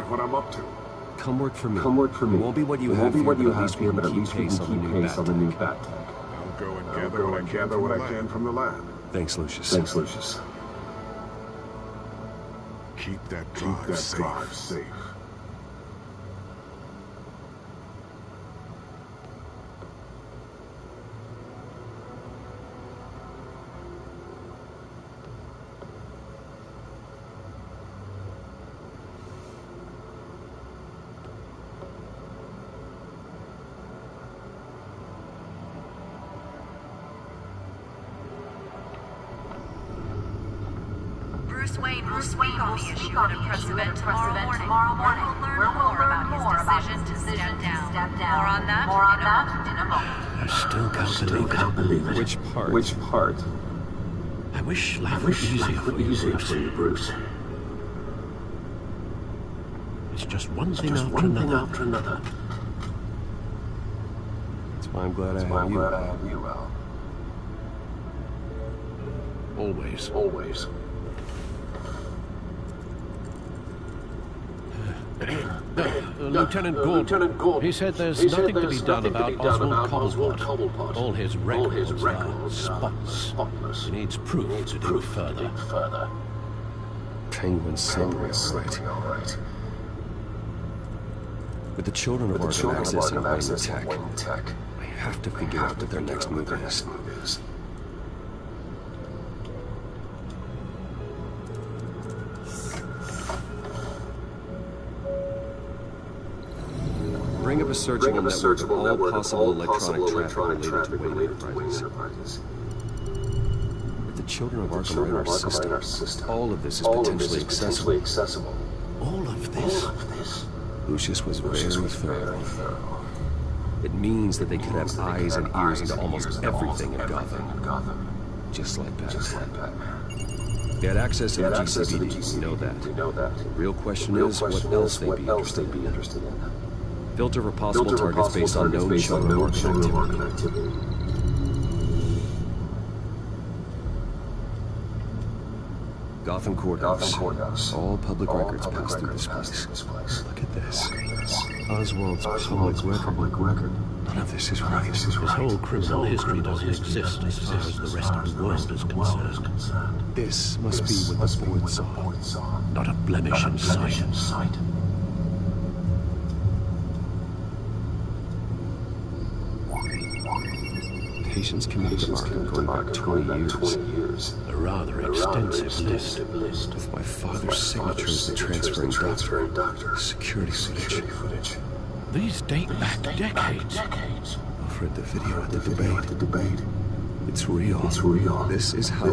what I'm up to. Come work for me. It won't be what you have here, but at least we can keep pace on the new bat tech. I'll go and gather what I can from the lab. Thanks, Lucius. Keep that drive safe. Bruce Wayne will speak on the issue at a press event tomorrow morning, where we'll learn more about his decision to step down. More on that in a moment. I still can't believe it. Which part? I wish life were easier for you, Bruce. It's just one thing after another. That's why I'm glad I have you, Al. Always. Lieutenant Gordon, he said there's nothing to be done about Oswald Cobblepot. All his records are spotless. He needs proof to dig further. Penguin's summary, all right. With the children of Arkham accessing Wayne Tech, I have to figure out what their next move is. Bring up a searchable network of all possible electronic traffic related to Wayne Enterprises. With the children of Arkham are in our system, all of this is potentially accessible. All of this? Lucius was very thorough. It means that they could have eyes and ears into almost everything in Gotham. Just like Batman. They had access to the GCPD, we know that. The real question is what else they'd be interested in. Filter for possible targets based on known children of Arkham activity. Gotham Courthouse. All public records pass through this place. Look at this. Oswald's public record. None of this is right. His whole criminal history doesn't exist as far as the rest of the world is concerned. This must be what the board saw. Not a blemish in sight. Patients committed to Arkham going back 20 years. A rather extensive list. With my father's signature as the transferring doctor. Security footage. These date back decades. I've read the video at the debate. It's real. This is how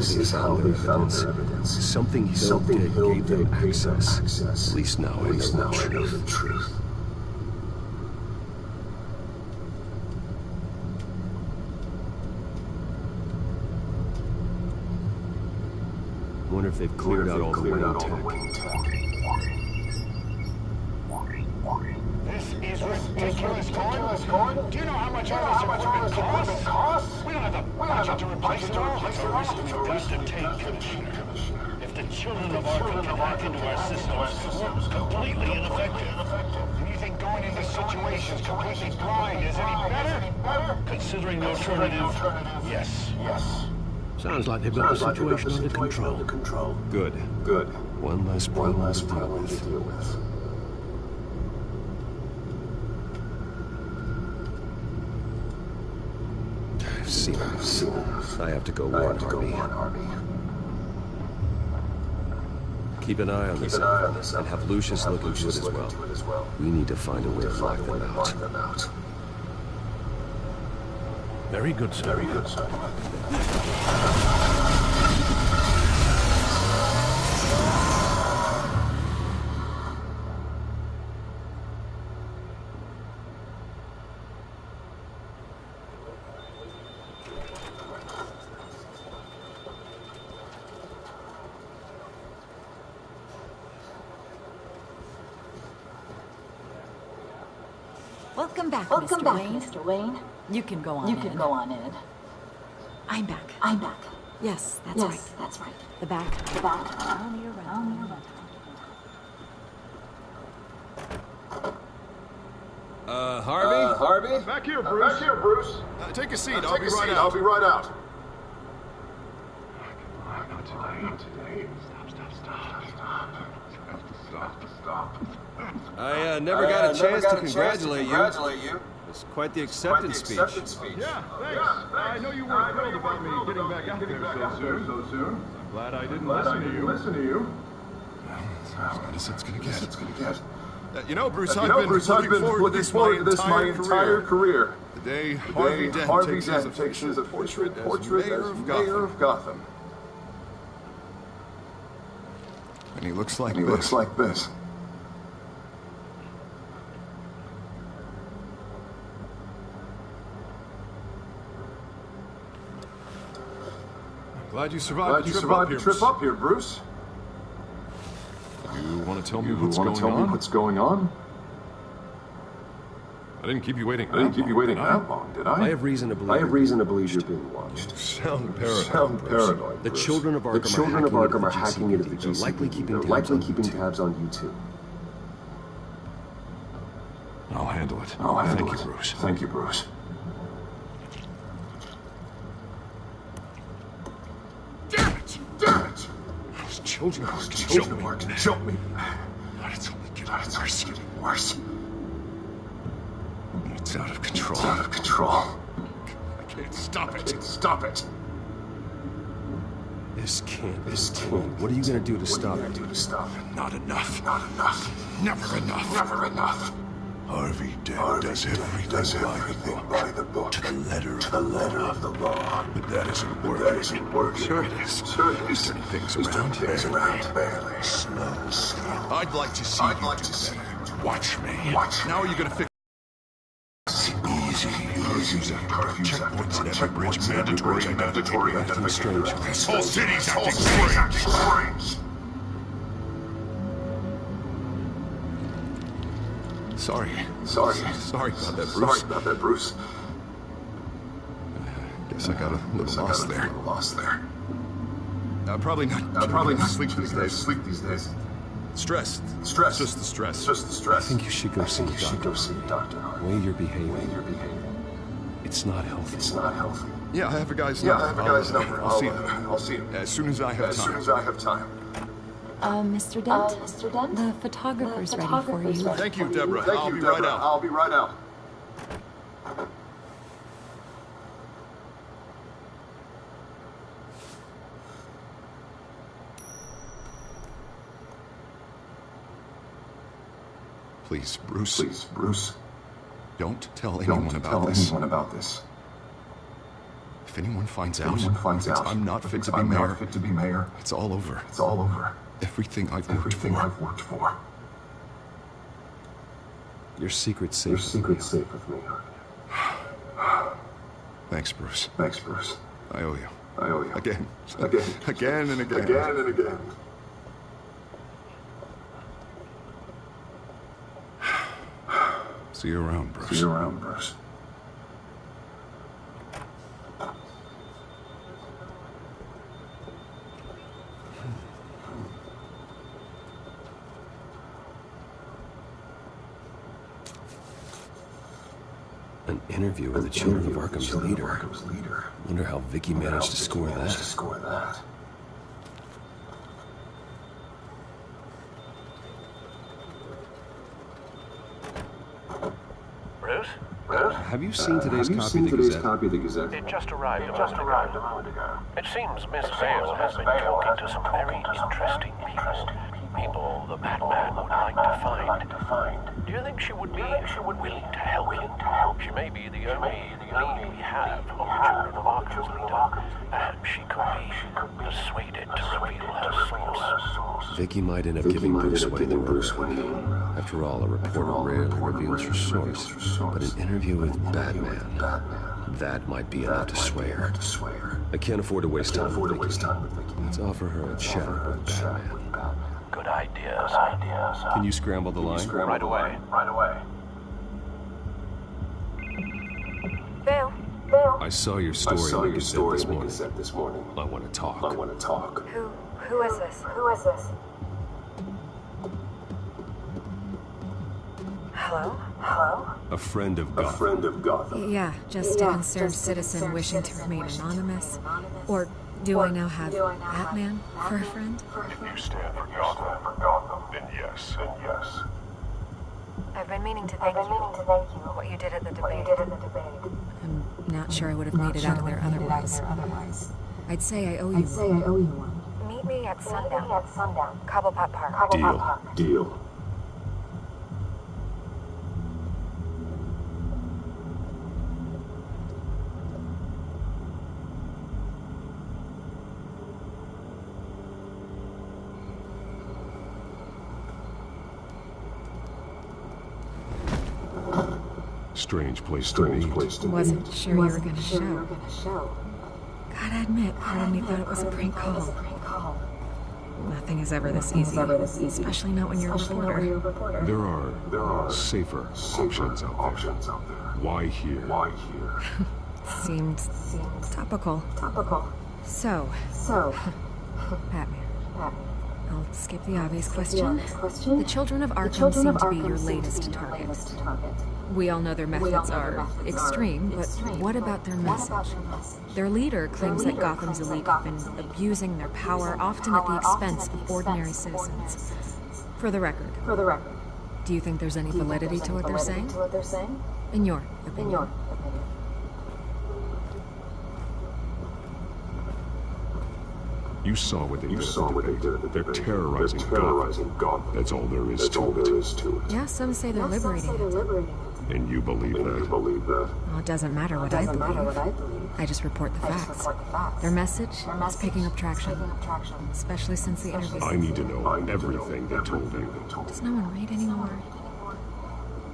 they found their evidence. Something Hill did gave them access. At least now I know the truth. I wonder if they've cleared out all the Wayne tech. This is ridiculous, Gordon. Do you know how much all this equipment costs? We don't have the budget to replace it all. It's a risk we've got to take, Commissioner. If the children of Arkham can hack into our systems, we're completely ineffective. And you think going into situations completely blind is any better? Considering the alternative, yes. Sounds like they've got the situation under control. Good. One less problem to deal with. I've seen enough. I have to go warn Army. Keep an eye on this and have Lucius look into it as well. We need to find a way to lock them out. Very good, sir. Welcome back, Mr. Wayne. You can go on in. I'm back. Yes, that's right. The back. Around here. Harvey? Harvey? Back here, Bruce. Back here, Bruce. Take a seat. Take I'll be a right seat. out. I'll be right out. Stop. I never got a chance to congratulate you. It's quite the acceptance speech. Yeah, thanks. I know you weren't thrilled about me getting back out there so soon. I'm glad I didn't listen to you. As good as it's gonna get. You know, Bruce, I've been looking forward to this my entire career. The day Harvey Dent takes his portrait as mayor of Gotham. And he looks like this. Glad you survived the trip up here, Bruce. You want to tell me what's going on? I didn't keep you waiting that long, did I? I have reason to believe you're being watched. Sound paranoid. The children of Arkham are hacking into the GCPD. They're likely keeping tabs on you too. I'll handle it. Thank you, Bruce. Damn it! Those children are gonna choke me. But it's only getting worse. It's out of control. I can't stop it. This can't be. What are you gonna do to stop it? Not enough. Never enough. Harvey Dent does everything by the book, to the letter of the law. But that isn't working. Sure it is. He's turning things around barely. Slow. I'd like to see you do better. Watch me. Now are you gonna fix? Easy. Curfews after checkpoints at every bridge, mandatory identification. This whole city's acting strange. Sorry about that, Bruce. Guess I got a little lost there. Probably not sleep these days. Stress. Just the stress. I think you should go see a doctor. The way you're behaving. It's not healthy. Yeah, I have a guy's number. I'll see him. As soon as I have time. Mr. Dent? The photographer's ready for you. Thank you, Deborah. I'll be right out. Please, Bruce. Don't tell anyone about this. If anyone finds out, I'm not fit to be mayor. It's all over. Everything I've worked for. Your secret's safe with me. Thanks, Bruce. I owe you. Again and again. See you around, Bruce. An interview with the children of Arkham's leader. Wonder how Vicky managed to score that. Bruce? Have you seen today's copy of the Gazette? It just arrived a moment ago. It seems Miss Vale has been talking to some very interesting people. People the Batman would like to find. Do you think she would be willing to help you? She may be the only lead we have on the children of Arkham's leader. Perhaps she could be persuaded to reveal her source. Vicky might end up giving Bruce away. After all, a reporter rarely reveals her source. But an interview with Batman, that might be enough to sway her. I can't afford to waste time with Vicky. Let's offer her a chat with Batman. Good ideas. Can you scramble the line? Right away. Vale. I saw your story in the Gazette this morning. I want to talk. Who is this? Hello? A friend of Gotham. A friend of Gotham. Yeah, just a concerned citizen wishing to remain anonymous. Or do I now have Batman for a friend? If you stand for Gotham, then yes. I've been meaning to thank you for what you did at the debate. I'm not sure I would have made it out of there otherwise. I'd say I owe you one. Meet me at sundown. Cobblepot Park. Deal. Strange place to meet. Wasn't sure you were gonna show. Gotta admit, part of me thought it was a prank call. Nothing is ever this easy, especially not when you're a reporter. There are safer options out there. Why here? Seemed topical. So, Batman. I'll skip the obvious question. The children of Arkham seem to be your latest target. We all know their methods are extreme, but what about their message? Their leader claims that Gotham's elite have been abusing their power, often at the expense of ordinary citizens. For the record, do you think there's any validity to what they're saying? In your opinion. You saw what they did. They're terrorizing Gotham. That's all there is to it. Yeah, some say they're liberating it. And you believe that? Well, it doesn't matter what I believe. I just report the facts. Their message is picking up traction, especially since the interview. I need to know everything they told you. Does no one read anymore?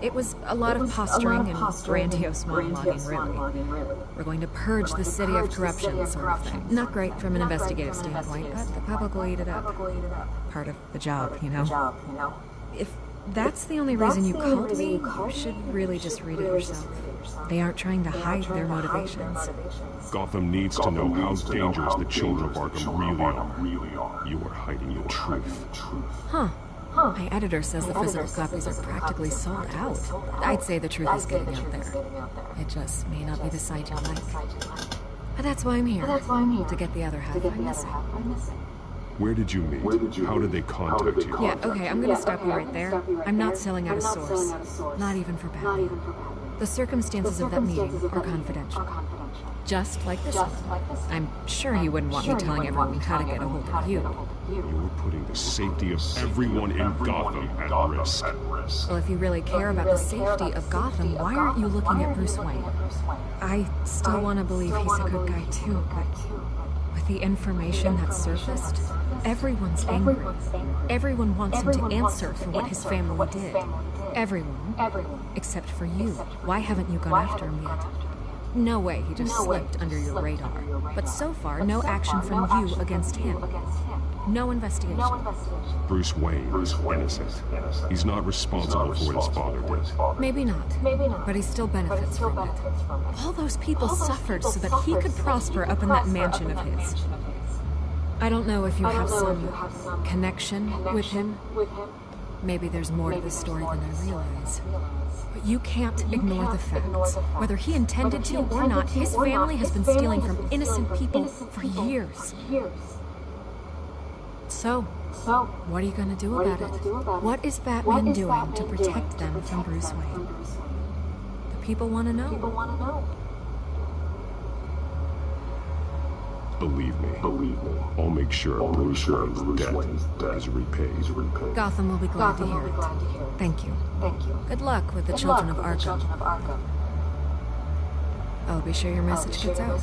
It was a lot of posturing and grandiose monologuing, really. We're going to purge the city of corruption, sort of thing. Not great from an investigative standpoint, but the public will eat it up. Part of the job, you know? If that's the only reason you called me, you should really just read it yourself. They aren't trying to hide their motivations. Gotham needs to know how dangerous the children of Arkham really are. You are hiding the truth. Huh. My editor says the physical copies are practically sold out. I'd say the truth is getting out there. It just may not be the side you like. But that's why I'm here. To get the other half I'm missing. Where did you meet? How did they contact you? Yeah, okay, I'm gonna stop you right there. I'm not selling out a source. Not even for Batman. The circumstances of that meeting are confidential. Just like this one. I'm sure you wouldn't want me telling everyone how to get a hold of you. You're putting the safety of everyone in Gotham at risk. Well, if you really care about the safety of Gotham, why aren't you looking at Bruce Wayne? I still want to believe he's a good guy too, but with the information that surfaced, everyone's angry. Everyone wants him to answer for what his family did. Everyone. Except for you. Why haven't you gone after him yet? No way he just slipped under your radar. But so far, no action from you against him. No investigation. Bruce Wayne is innocent. He's not responsible for what his father did. Maybe not. But he still benefits from it. All those people suffered so that he could prosper up in that mansion of his. I don't know if you have some connection with him. Maybe there's more to the story than I realize. But you can't ignore the facts. Whether he intended to or not, his family has been stealing from innocent people for years. So, what are you going to do about it? What is Batman doing to protect them from Bruce Wayne? The people want to know. Believe me. I'll make sure Bruce Wayne's debt is repaid. Gotham will be glad to hear it. Thank you. Good luck with the children of Arkham. I'll be sure your message gets out.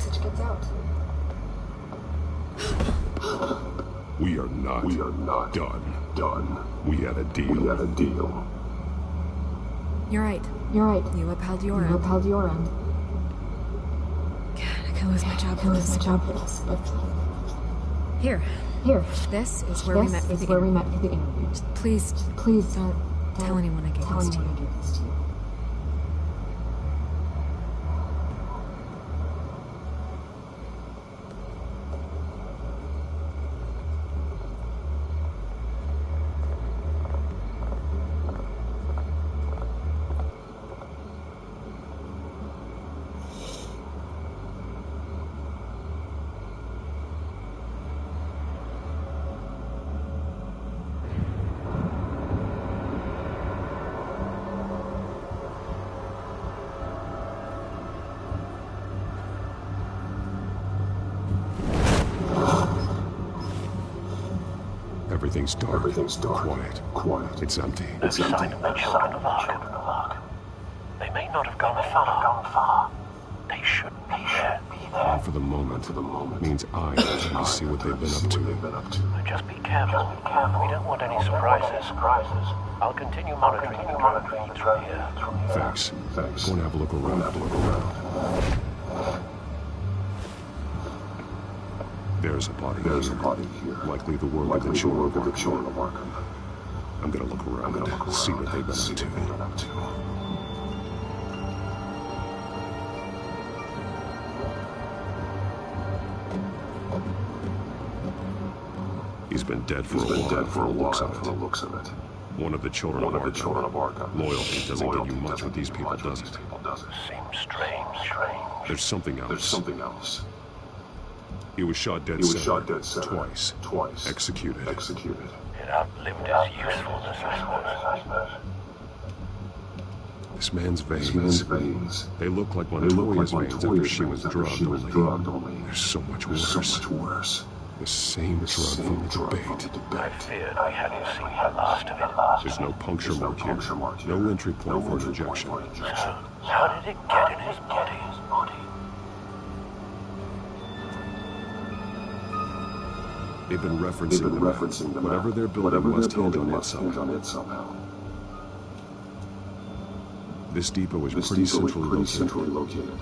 We are not done. We had a deal. You're right. You upheld your end. God, I could lose my job for this. Here. This is where we met for the interview. Just please don't tell anyone I gave this to you. Everything's dark. Quiet. It's empty. No sign of the children of Arkham. They may not have gone far. They should be there. And for the moment, means I can to see what they've been up to. Just be careful. We don't want any surprises. I'll continue monitoring the drone feeds from here. Thanks. Go and have a look around. There's a body here. Likely the work of the children of Arkham. I'm gonna look around and see what they've been up to. He's been dead for a while from the looks of it. One of the children of Arkham. Loyalty doesn't get you much with these people, does it? Seems strange. There's something else. He was shot dead twice. Executed. It outlived his usefulness, I suppose. This man's veins. They look like one of Toya's veins after she was drugged, only they're so much worse. The same drug from the debate. I feared we hadn't seen the last of it. There's no puncture mark here. No entry point for an injection. So, how did it get in his body? They've been referencing them. Whatever they're building must hinge on it somehow. This depot is pretty centrally located.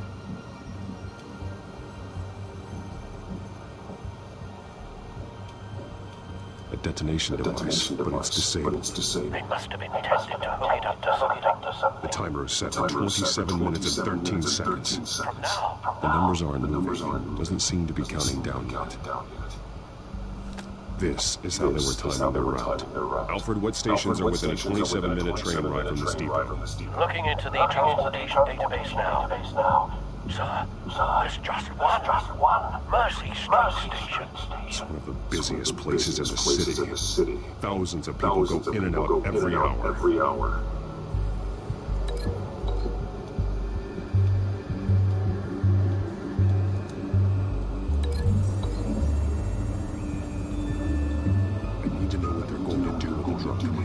A detonation device, but it's disabled. They must have intended to hook it up to something. The timer is set for 27 minutes and 13 seconds. From now. The numbers aren't moving. Doesn't seem to be counting down yet. This is how they were timing their route. Alfred, what stations are within a 27-minute train ride from this depot? Looking into the transportation database now. Sir, there's just one. Mercy Street Station. It's one of the busiest places in the city. Thousands of people go in and out every hour.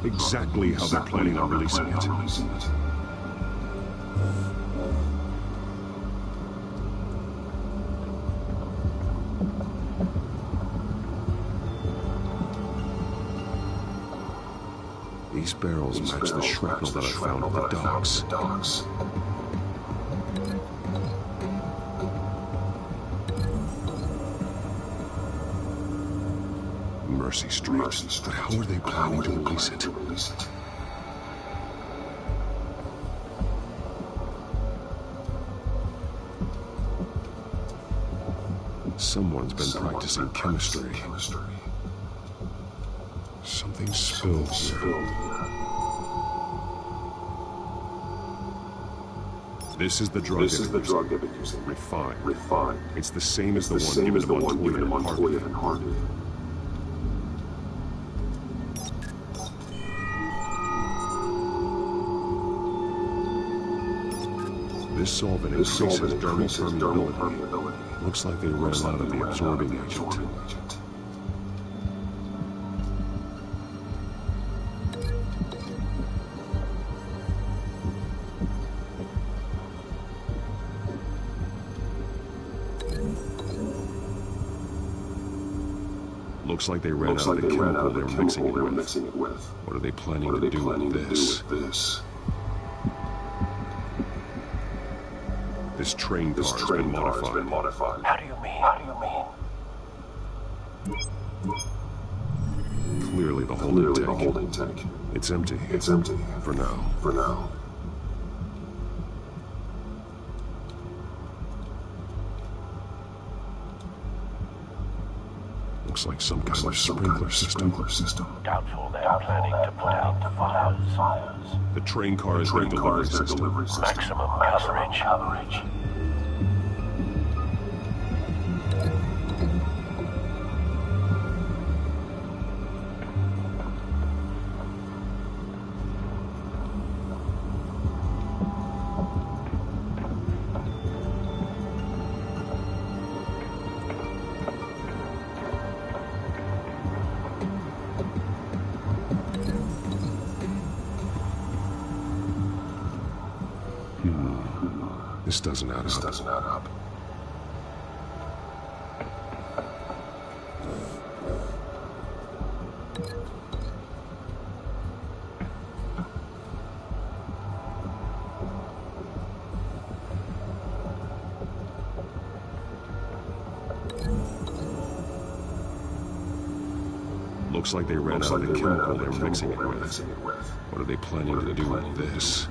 Exactly how they're planning on releasing it. These barrels match the shrapnel that I found at the docks. Mercy Street. But how are they planning to release it? Someone's been practicing chemistry. Something's spilled here. This is the drug they've been using. Refined. It's the same as the one given to Montoya and Harvey. This solvent increases dermal permeability. Looks like they ran out of the absorbing agent. Looks like they ran out of the chemical they were mixing it with. What are they planning to do with this? This train car has been modified. How do you mean? Clearly the holding tank. It's empty. For now. Looks like some kind of sprinkler system. Doubtful they're planning to put out the fires. The train car is their delivery system. Maximum coverage. This doesn't add up. Looks like they ran out of the chemical they're mixing it with. What are they planning to do with this?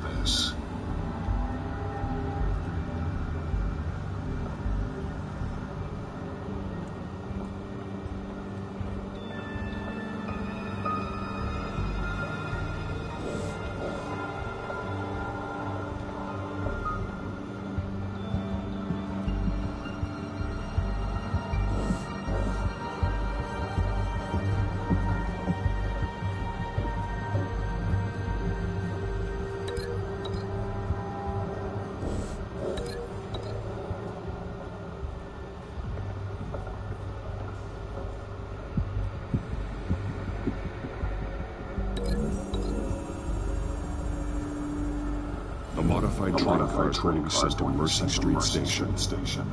A modified train car is going to be sent to Mercy Street Station.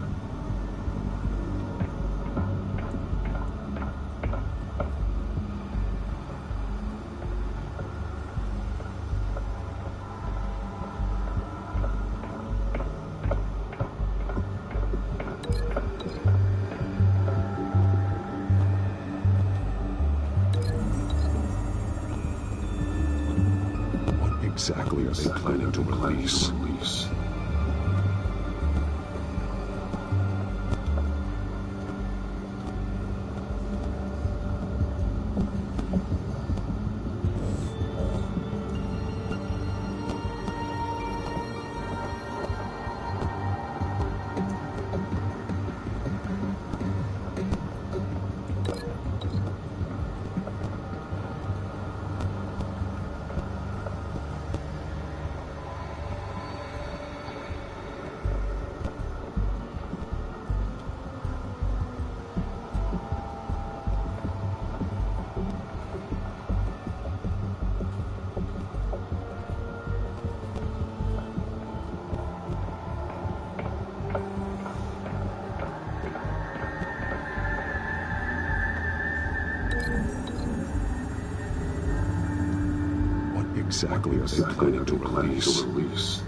What exactly are they planning to release? Exactly are they planning to release?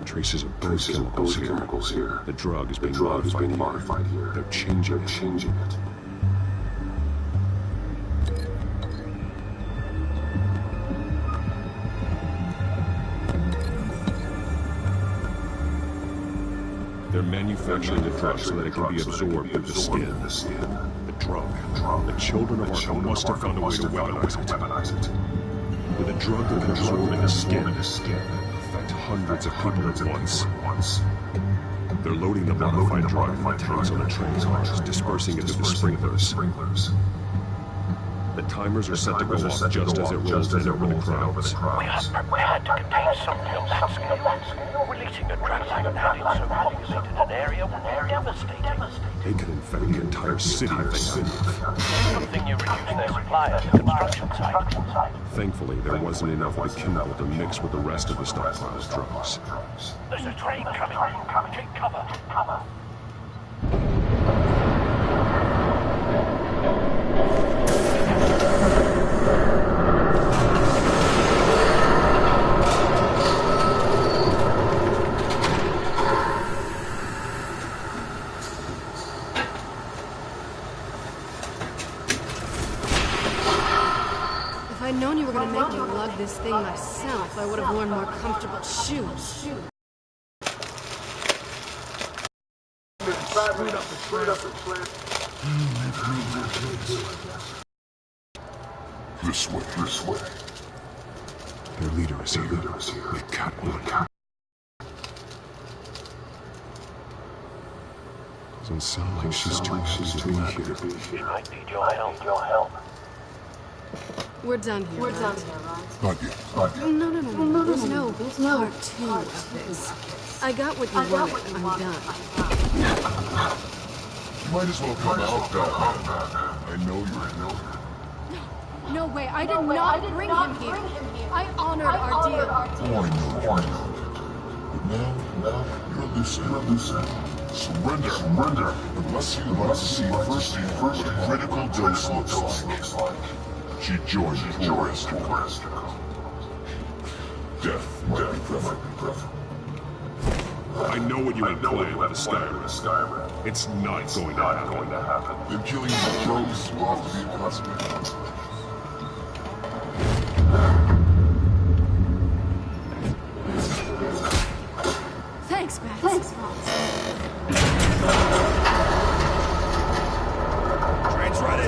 Traces of both chemicals here. The drug is being modified here. They're changing it. They're manufacturing the drug so that it can be absorbed through the skin. The drug. The children of Arkham must have found a way to weaponize it. With a drug that can absorb in the skin, affect hundreds of people at once. They're loading the modified drug in the tanks on the train cars, dispersing it through the sprinklers. The timers are set to go off just as it rolls in over the crowds. We had to contain something of that scale. Releasing a drug like that in so populated an area would be devastating. They could infect the entire city if they had. Good thing you reduced their supply at the construction site. Thankfully, there wasn't enough of the chemical to mix with the rest of the stockpiled drugs. There's a train coming. Take cover. I'd known you were gonna make me lug this thing myself, I would have worn more comfortable shoes. Screwed up the trip. This way. Their leader is here. The Catwoman. Doesn't sound like she's too happy to be here. She might need your help. We're done here, right? Not yet. No. There's no part 2 of this. I got what you wanted. I'm done. You might as well come out, Batman. I know you're No way, I did not bring him here. I honored our deal. Oh, I know. But now, you're loose. Surrender. Unless you want to see firsthand what a critical dose looks like. She joined Forrester. Death might be preferable. I know what you have planned with the Skyrim. It's not going to happen. Then killing the crows will have to be a consequence. Thanks, Bats. Train's ready.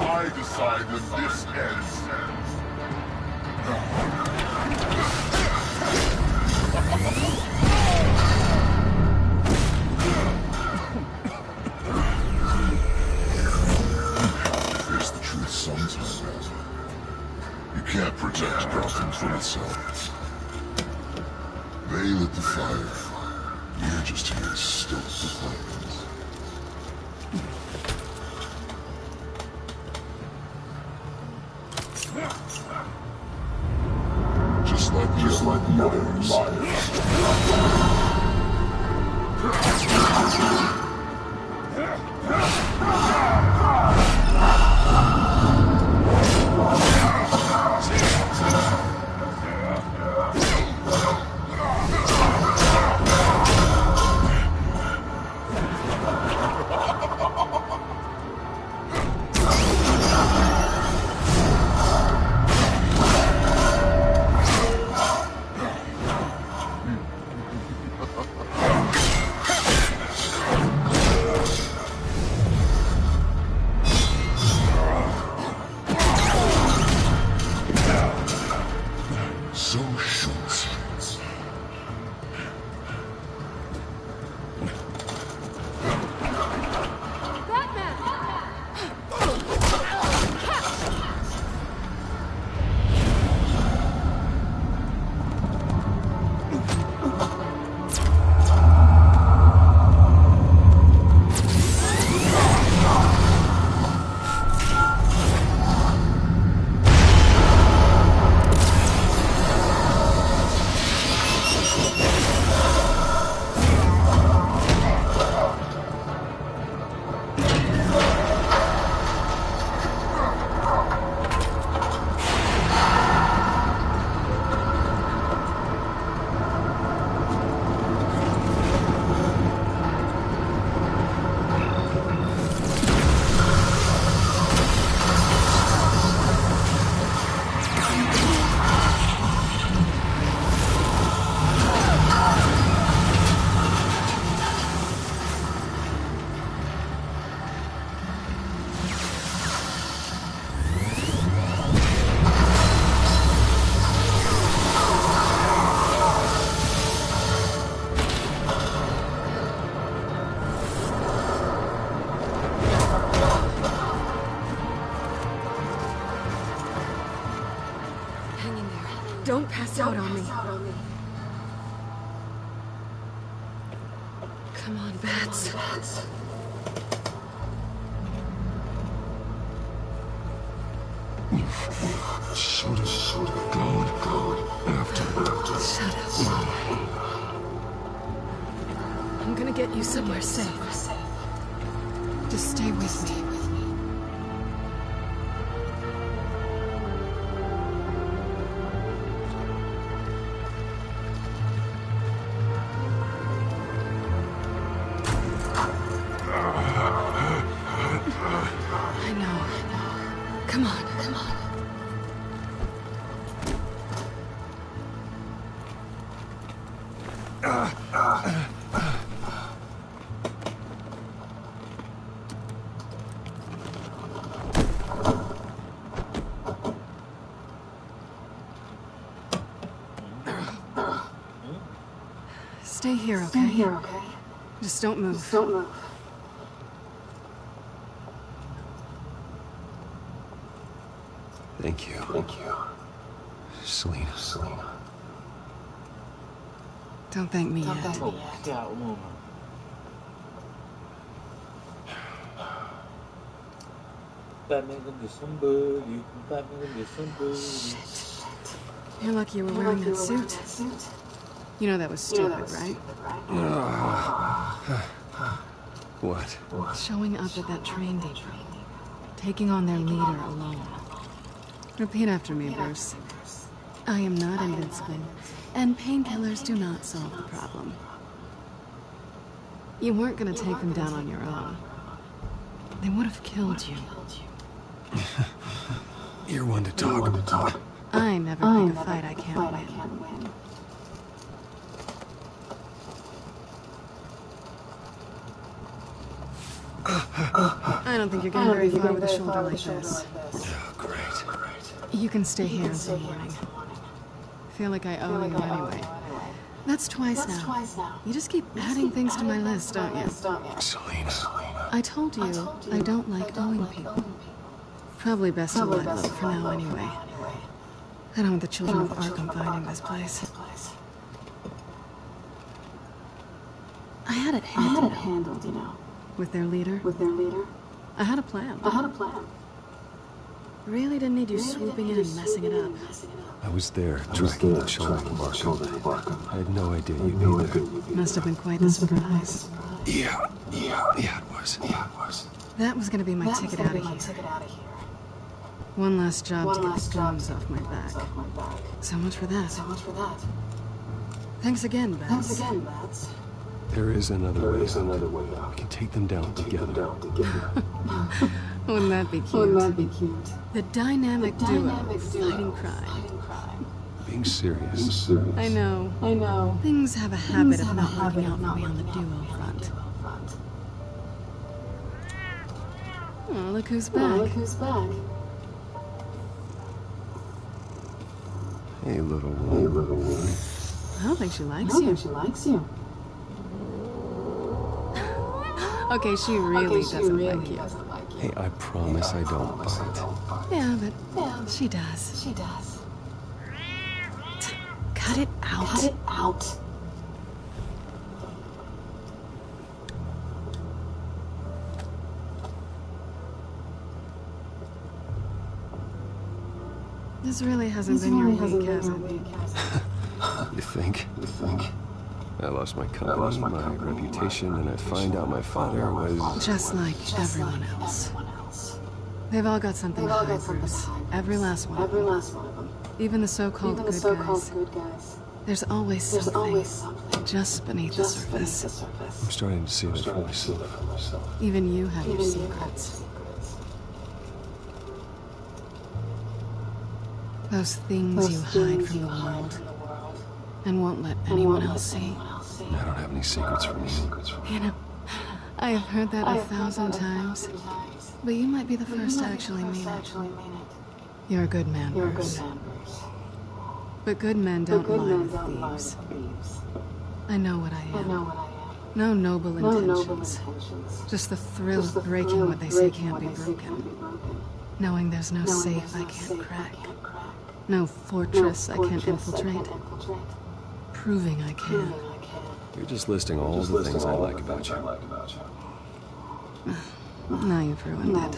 I decide when this ends. Face the truth sometimes. You can't protect Gotham from itself. They lit the fire. You're just here to stoke the flames. Just like Myers. Don't pass out on me. Come on, Bats. Should have gone after. Shut up. I'm gonna get you somewhere safe. Just stay with me. I know. Come on. Stay here, okay? Just don't move. Thank you. Selena. Don't thank me yet. Calma, Batman gonna get some boogie. Batman gonna get some boogie. You're lucky you were wearing that suit. You know that was stupid, right? What? Showing up at that train depot. Taking on their leader alone. Repeat after me, Bruce. I am not invincible, and painkillers do not solve the problem. You weren't gonna take them down on your own. They would have killed you. You're one to talk. I never pick a fight I can't win. I don't think you're getting very far with a shoulder like this. Oh, great. You can stay here until morning. Feel like I owe you anyway. That's twice now. You just keep adding things to my list, don't you? Selena. I told you I don't like owing people. Probably best to let low for now anyway. I don't want the children of Arkham finding this place. I had it handled, you know. With their leader? I had a plan. Really didn't need you swooping in and messing it up. I was there, tracking the children of Arkham. I had no idea you'd be there. Must have been quite the surprise. Yeah, it was. That was gonna be my ticket out of here. One last job to get the storms off my back. So much for that. Thanks again, Bats. There is another way out. We can take them down together. Wouldn't that be cute? The dynamic duo fighting crime. Being serious. I know. Things have a habit of not working out for me on the duo front. Oh, look who's back. Hey, little one. I don't think she likes you. Okay, she really doesn't like you. Hey, I promise I don't bite. Yeah, but she does. Cut it out. This really hasn't been your week, has it? You think? I lost my company, my reputation, and I find out my father was... Just like everyone else. They've all got something to hide, Bruce. Every last one of them. Even the so-called good guys. There's always something just beneath the surface. I'm starting to see that for myself. Even you have your secrets. Those things you hide from the world and won't let anyone else see. I don't have any secrets from you. You know, I have heard that 1,000 times, but you might be the first to actually mean it. You're a good man, Bruce. But good men don't lie with thieves. I know what I am. No noble intentions. Just the thrill of breaking what they say can't be broken. Knowing there's no safe I can't crack. No fortress I can't infiltrate. Proving I can. You're just listing all the things I like about you. Now you've ruined it.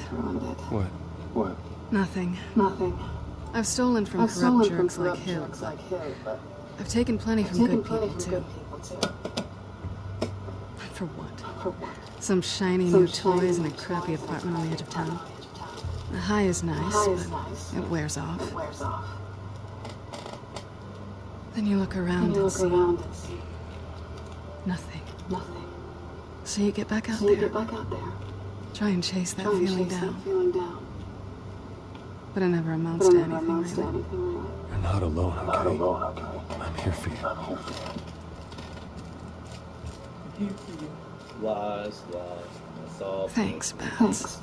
What? Nothing. I've stolen from corrupt jerks like him, but I've taken plenty from good people, too. For what? Some shiny new toys in a crappy apartment on the edge of town. The high is nice, but it wears off. Then you look around and see nothing. So you get back out there. Try and chase that feeling down. But it never amounts to anything, really. You're not alone, okay? I'm here for you. Lies. That's all. Thanks, Bats.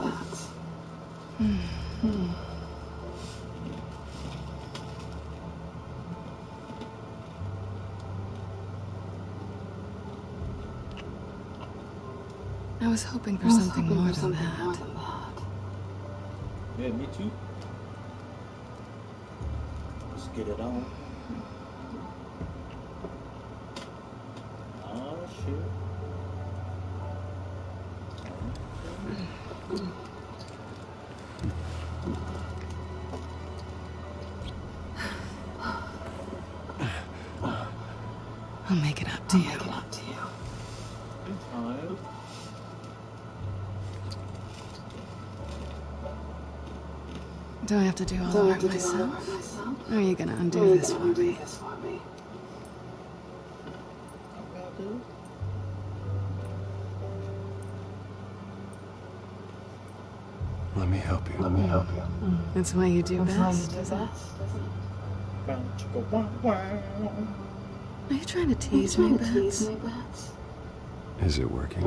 I was hoping for something more than that. Yeah, me too. Let's get it on. Oh, shit. I'll make it up to you. I'm tired. Do I have to do all the work myself? Or are you gonna undo this for me? Let me help you. That's why you do best, is it? Are you trying to tease me, Bats? Is it working?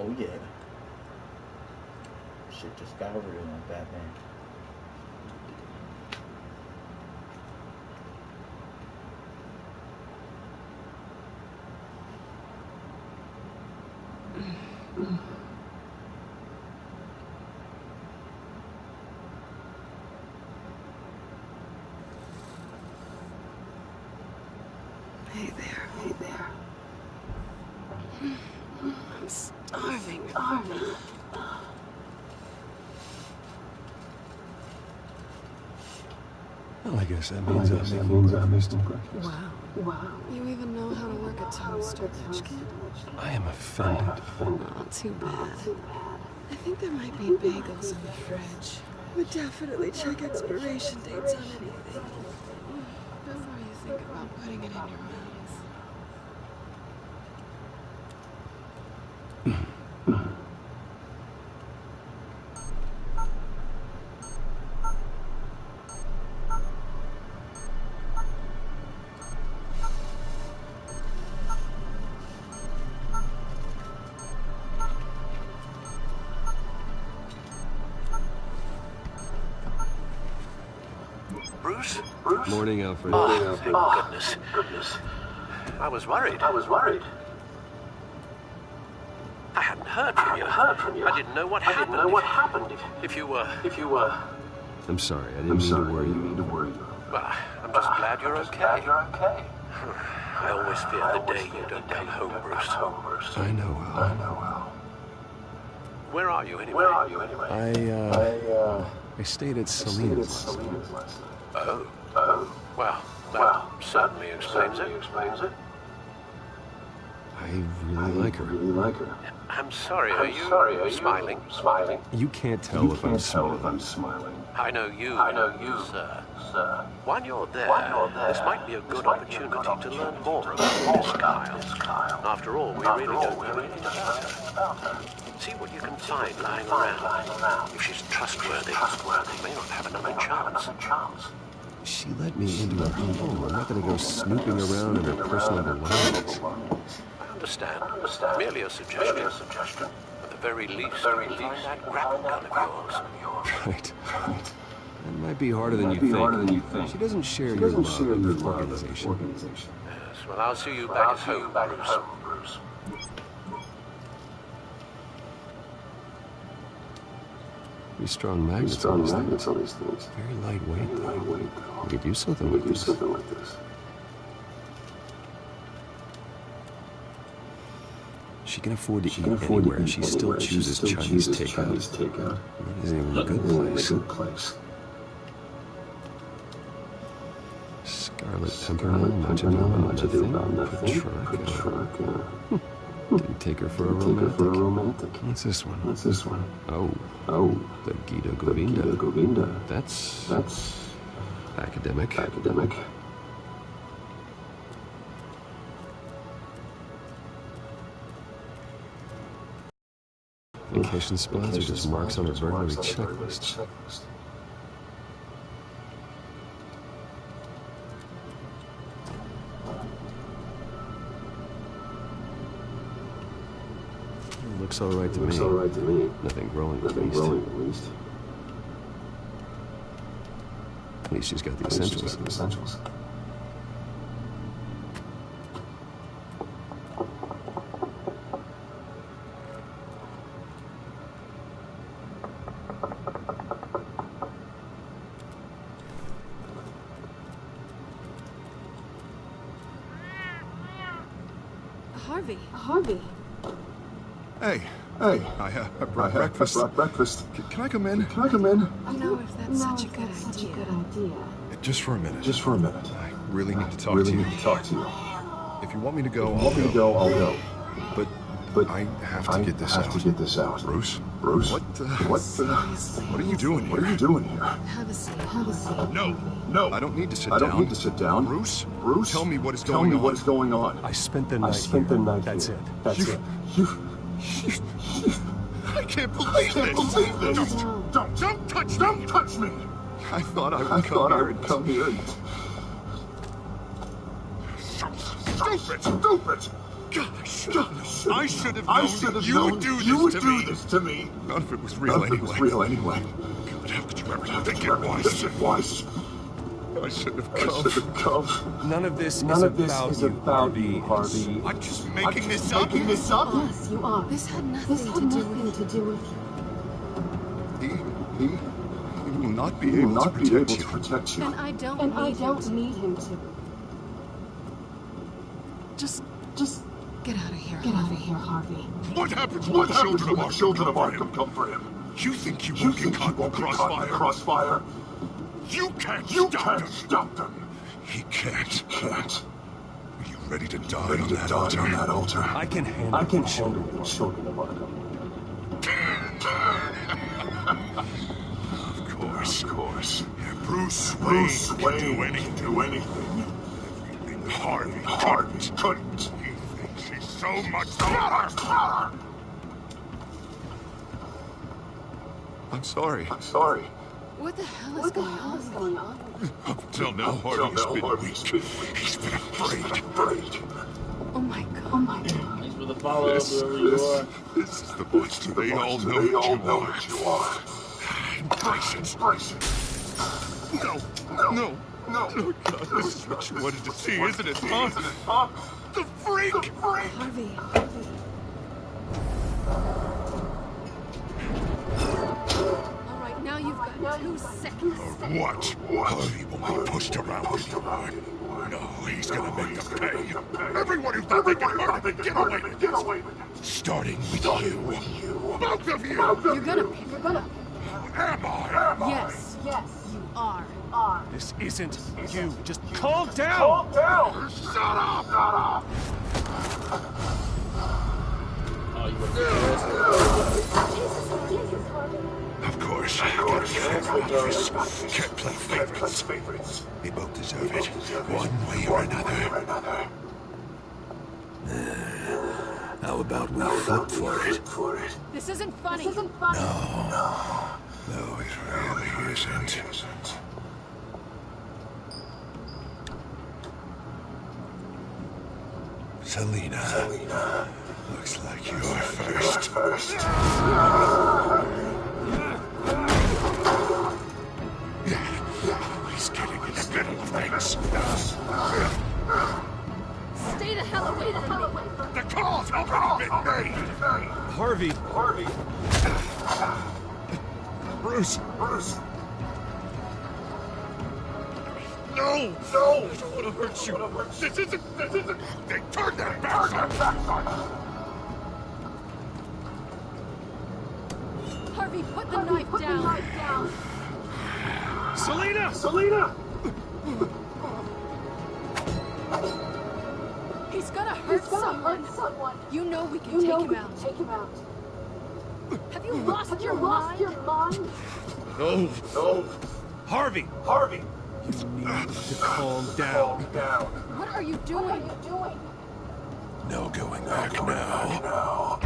Oh yeah. Shit just got real on Batman. Hey there. I'm starving. Well, I guess that means I'm making breakfast. Wow. You even know how to work a toaster, rich kid? I am offended. Oh, too bad. I think there might be bagels in the fridge. Would definitely check expiration dates on anything. Before you think about putting it in your mouth. Bruce? Morning, Alfred. Oh, thank goodness. I was worried. I hadn't heard from you. I didn't know what happened. If you were... I'm sorry, I didn't mean to worry you. Well, I'm just glad you're okay. I always fear the day you don't come home, Bruce. I know, Al. Where are you anyway? I stayed at Selena's last night. Oh. Well, that certainly explains it. I really like her. I'm sorry, are you smiling? You can't tell if I'm smiling. I know you, sir. While you're there, this might be a good opportunity to learn more about Miss Kyle. After all, we really don't know anything about her. See what you can find lying around. If she's trustworthy, you may not have another chance. She let me into her home. I'm not going to go snooping around in her personal belongings. I understand. Merely a suggestion. At the very least, you can find that grapple gun of yours. Right. That might be harder than you think. She doesn't share your love of organization. Yes, well, I'll see you back at home, Bruce. Pretty strong magnets on these things. Very lightweight, though. You could use something like this. She can afford to eat anywhere, and she still chooses Chinese takeout. That isn't even a good place. Scarlet Pimpernel, nothing. Patriarch. Didn't take her for a romantic. What's this one? Oh, the Gita Govinda. That's academic. Vacation spots are just marks on her burglary checklist. Looks all right to me. Nothing growing, at least. At least she's got the essentials. Harvey. Hey. I brought breakfast. Can I come in? I don't know if that's such a good idea. Just for a minute. I really need to talk to you. If you want me to go, I'll go. But I have to get this out. Bruce? What are you doing here? Have a seat. No. I don't need to sit down. Bruce? Tell me what is going on. I spent the night here. That's it. I can't believe this! Don't touch me! I thought I would come here and... Stupid! Gosh! I should have known you would do this to me! None of it was real anyway. God, how could you ever think it was? I shouldn't have come. None of this is about you, Harvey. I'm just making this up? Yes, you are. This had nothing to do with you. He will not be able to protect you. And I don't need him to. Just get out of here. Get out of here, Harvey. What happens when the children of Arkham come for him? You think you won't get caught in the crossfire? You can't stop them. He can't. Are you ready to die on that altar? I can handle the children of Arkham. Of course. Yeah, Bruce Wayne can do anything. Everything Harvey couldn't. He thinks he's so much smarter. I'm sorry. What the hell is going on? Up until now, Harvey's been weak. He's been afraid. Oh my god. Thanks for the follow-up, whoever you are. This is the monster they all know what you are. Embrace it. No. Oh, God, this is what you wanted to see, isn't it, huh? The freak! Harvey. All right, now you've got 2 seconds. What? Harvey won't be pushed around anymore. No, he's gonna make them pay. Everyone who thought they could hurt him, get away with it. Starting with you. Both of you! You're gonna... Am I? Yes, you are. This isn't you. Just calm down! Shut up! Oh, you were Of course. Can't play favorites. They both deserve it, one way or another. How How about we flip for it? This isn't funny. No, it really isn't. Selena, looks like you're first. He's getting in the middle of things. Stay the hell away from me. The call's already been made. Harvey. Bruce. No! I don't want to hurt you. This isn't. They turned their backs on you. Harvey, put the knife down. Selena! He's gonna hurt someone. You know we can take him out. Have you lost your mind? No. Harvey! You need to calm down. What are you doing? No going back now.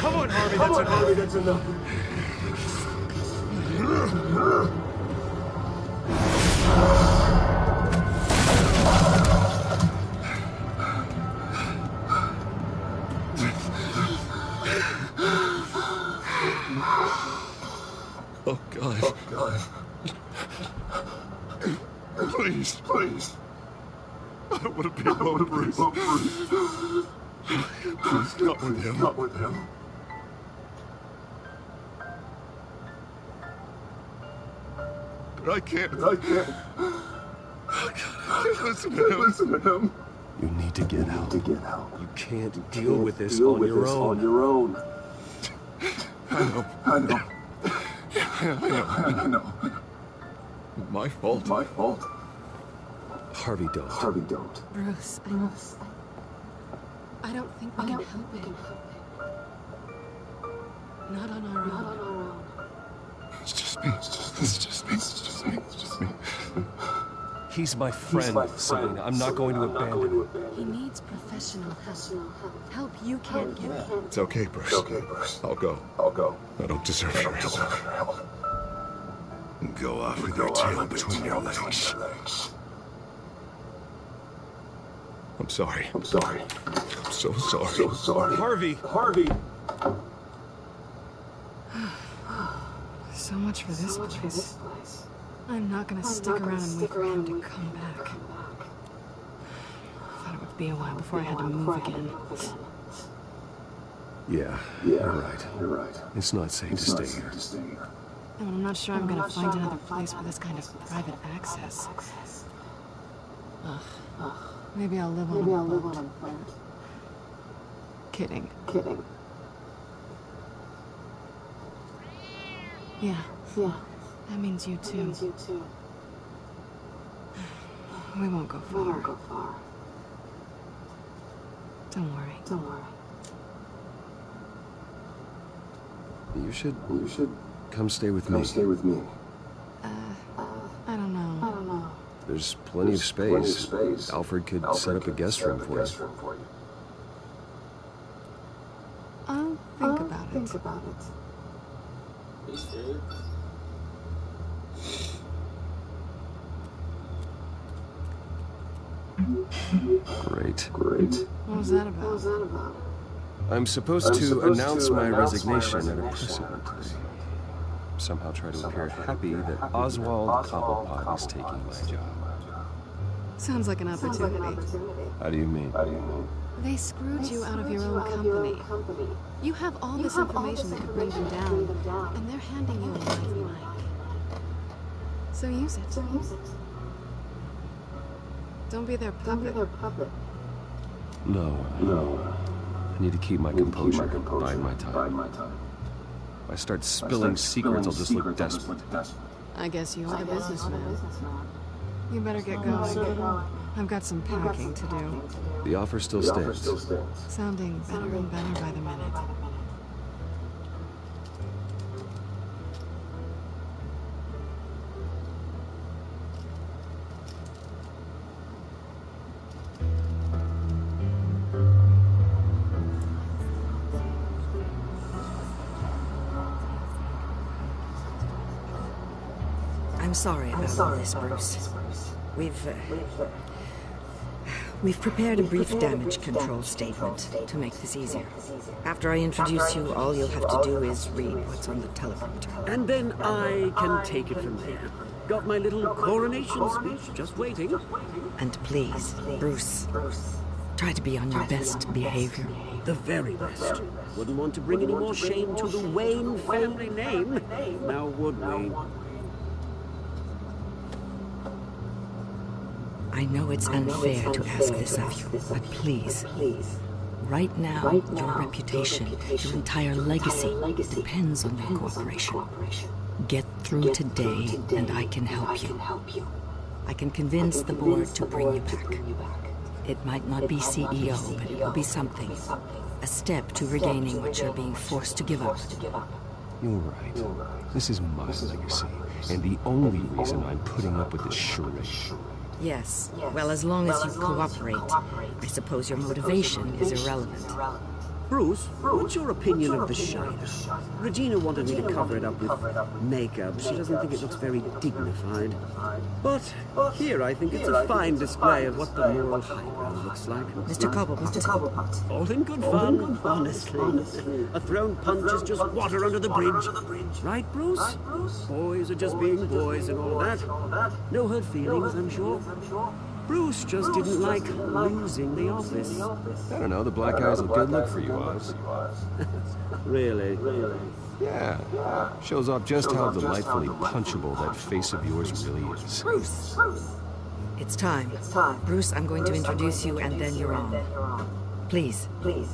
Come on, Harvey, that's enough. Oh, God. Please. I don't want to be alone, Bruce. Please, not with him. But I can't. Oh, God, I can't listen to him. You need to get out. You can't deal with this on your own. I know. I know. My fault. Harvey, don't. Bruce, I don't think we can help it. Not on our own. It's just me. He's my friend, Selena. I'm not going to abandon him. He needs professional help. You can't give it. It's okay, Bruce. I'll go. I don't deserve your help. Go off with your tail between your legs. I'm sorry. I'm so sorry. Harvey! So much for this place. I'm not gonna stick around and wait for him to come back. Thought it would be a while before I had to move again. Yeah, you're right. It's not safe to stay here. And I'm not sure I'm gonna find another place with this kind of private access. Ugh. Maybe I'll live on a boat. Kidding. Yeah. That means you too. We won't go far. Don't worry. You should come stay with me. I don't know. There's plenty of space. Alfred could set up a guest room for you. I'll think about it. Great. What was that about? I'm supposed to announce my resignation at a press event today. Somehow try to appear happy that Oswald Cobblepot is taking my job. Sounds like an opportunity. How do you mean? They screwed you out of your own company. You have all this information that could bring them down, and they're handing you a live mic. So use it. Don't be their puppet. No. I need to keep my composure, bide my time. If I start spilling secrets, I'll just look desperate. I guess you're the businessman. You better get going. I've got some packing to do. The offer still stands. Sounding better and better by the minute. sorry about all this, Bruce. We've prepared a brief damage control statement to make this easier. After I introduce you, all you'll have to do is read what's on the teleprompter. And then I can take it from there. Got my little coronation speech just waiting. And please, Bruce, try to be on your best behavior. The very best. Wouldn't want to bring any more shame to the Wayne family name, now would we? I know it's unfair to ask this of you, but please, right now, your reputation, your entire legacy depends on your cooperation. Get through today, and I can help you. I can convince the board to bring you back. It might not be CEO, but it will be something. A step to regaining what you're being forced to give up. You're right. This is my legacy, and the only reason I'm putting up with this charade. Yes. Well, as long as you cooperate, I suppose your motivation is irrelevant. Bruce, what's your opinion of the shine? Regina wanted me to cover it up with makeup. She doesn't think it looks very dignified. But here I think it's a fine display of what the moral highbrow looks like. Mr. Cobblepot. All in good fun, honestly. A thrown punch is just water under the bridge. Right, Bruce? Boys are just being boys and all that. No hurt feelings, I'm sure. Bruce just didn't like losing the office. I don't know, the black eye's a good look for you, Oz. Really? Yeah. Shows off just how delightfully punchable that face of yours really is. Bruce! It's time. Bruce, I'm going to introduce you and then you're on. Please,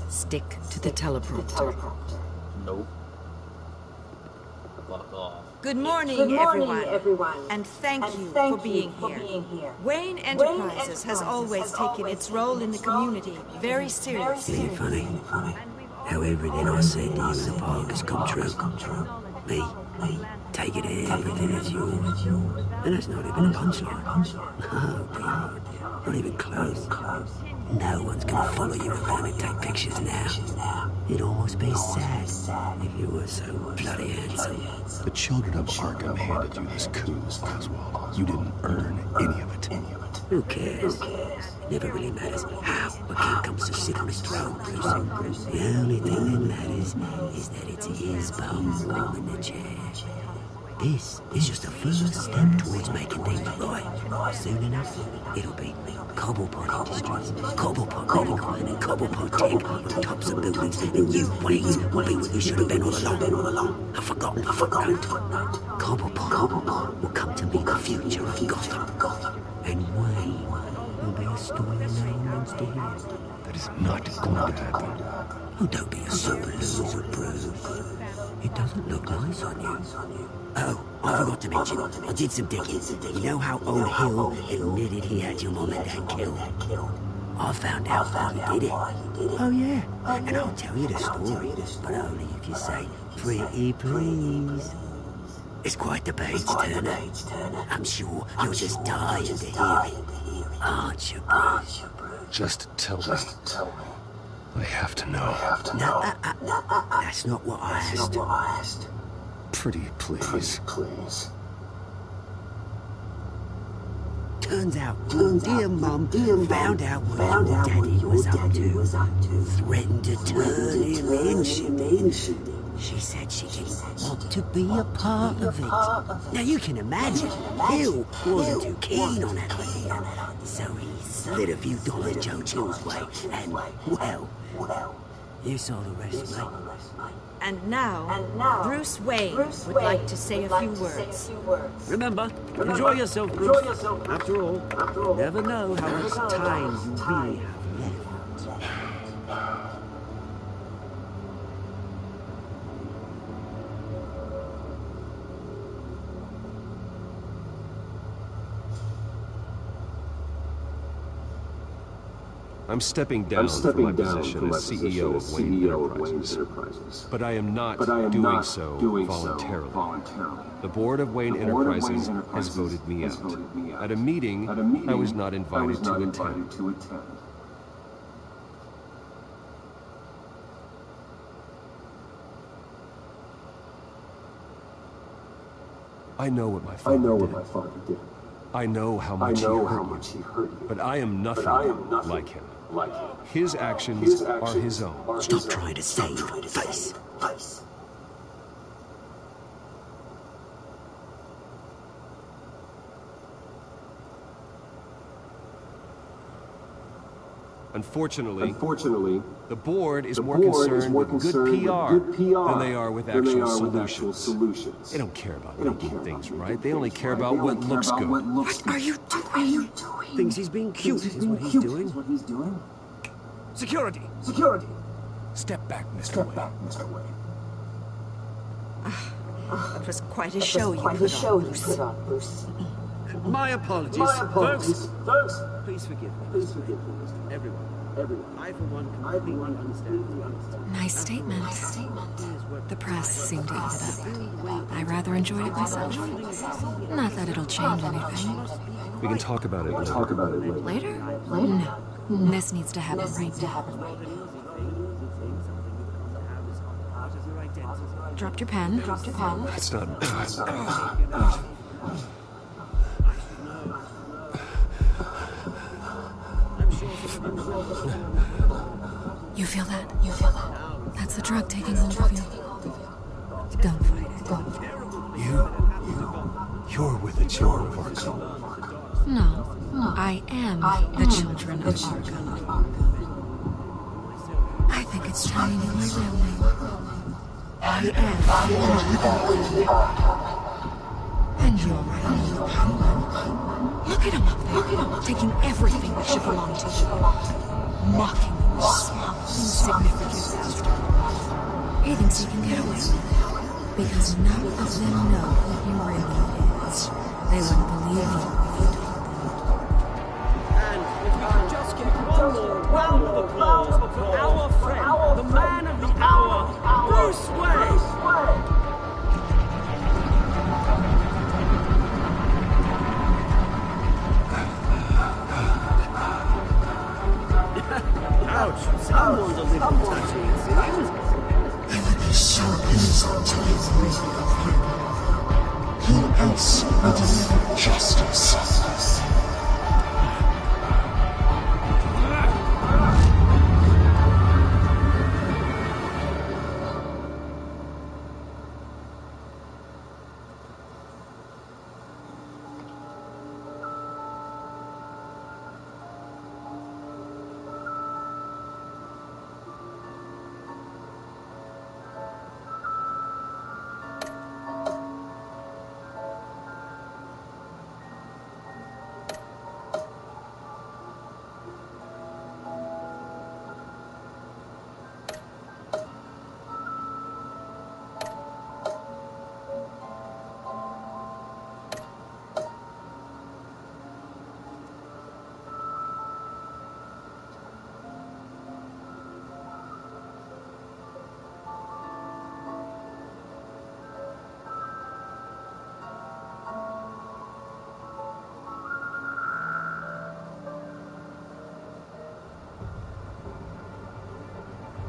stick to the teleprompter. Nope. Fuck off. Good morning, everyone. And thank you for being here. Wayne Enterprises has always taken its role in the community very seriously. Isn't it funny? How everything I said to you in the park has come true. Me, taking everything as yours. And that's not even a punchline. No, God. Not even close. No one's gonna follow you around and take pictures now. It'd almost be sad if you were so bloody handsome. The children of Arkham handed you this coup, Oswald. You didn't earn any of it. Who cares? It never really matters how a king comes to sit on his throne, Bruce. The only thing that matters is that it's his bum warm in the chair. This is just a first step towards making things right. Soon enough, it'll be Cobblepot Industries, Cobblepot Medical, and Cobblepot Tech on tops of buildings, and you, Wayne, will be what you should have been all along. I forgot. Cobblepot will come to meet the future of Gotham, and Wayne will be a story no one wants to hear. That is not going to happen. Oh, don't be a super loser, Bruce. It doesn't look nice on you. Oh, I forgot to mention, I did some digging. You know how old Hill admitted he had your mom and dad killed? I found out why he did it. Oh, yeah. And I'll tell you the story, but only if you say, pretty please. It's quite the page turner. I'm sure you're just dying to hear it. Aren't you, Bruce? Just tell me. I have to know. No, that's not what I asked. Pretty please. Turns out, dear Mum found out what your daddy was up to. Threatened to turn him in. She said she didn't want to be a part of it. Now you can imagine, Hill wasn't too keen on that idea. So he slid a few dollars Joe Chill's way, and, well, you saw the rest, mate. And now, Bruce Wayne would like to say a few words. Remember, enjoy yourself, Bruce. After all, you never know how much time you really have left. I'm stepping down from my position as CEO of Wayne Enterprises. But I am not doing so voluntarily. The board of Wayne Enterprises has voted me out. At a meeting I was not invited to attend. I know what my father did. I know how much he hurt you. But I am nothing like him. His actions are his own. Stop trying to save face. Unfortunately, the board is more concerned with good PR than they are with actual solutions. They don't care about making things right. They only care about what looks good. What are you doing? Thinks he's being cute is what he's doing. Security! Step back, Mr. Wayne. That was quite a show you put on, Bruce. My apologies, folks. Please forgive me. Everyone. I, for one, completely understand. Nice statement. The press seemed to eat it up. I rather enjoyed it myself. Not that it'll change anything. We can talk about it later. Later? No. This needs to happen right now. Dropped your pen. It's not... You feel that? That's the drug taking hold of you. Don't fight it. You're with the children of Arkham. No, I am the children of Arkham. I think it's time you knew my real name. I am. And you're right. Look at him up there, taking everything that should belong to you. Mocking you, small, insignificant bastard. He thinks he can get away with it, because none of them know who he really is. They wouldn't believe you if you told them. And if we could just get one more round of applause for our friend, the man of the hour, Bruce Wayne! Ouch, someone's a little touchy, it seems. I would be so pleased to be free of him. Who else will deliver justice?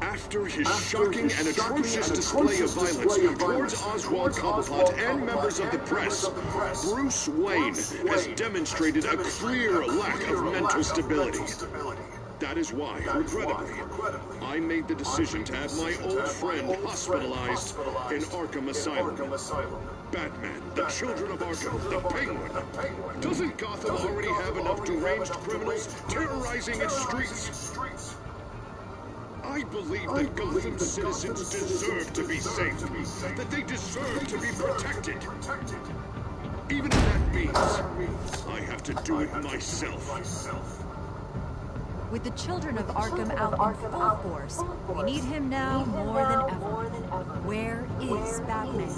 After his shocking and atrocious display of violence towards Oswald Cobblepot and members of the press, Bruce Wayne has demonstrated a clear lack of mental stability. That is why, regrettably, I made the decision to have my old friend hospitalized in Arkham Asylum. Batman, the Children of Arkham, the Penguin. Doesn't Gotham already have enough deranged criminals terrorizing its streets? I believe that Gotham citizens deserve to be safe, that they deserve to be protected. Even if that means I have to do it myself. With the Children of Arkham out in full force, we need him now more than ever. Where is Batman?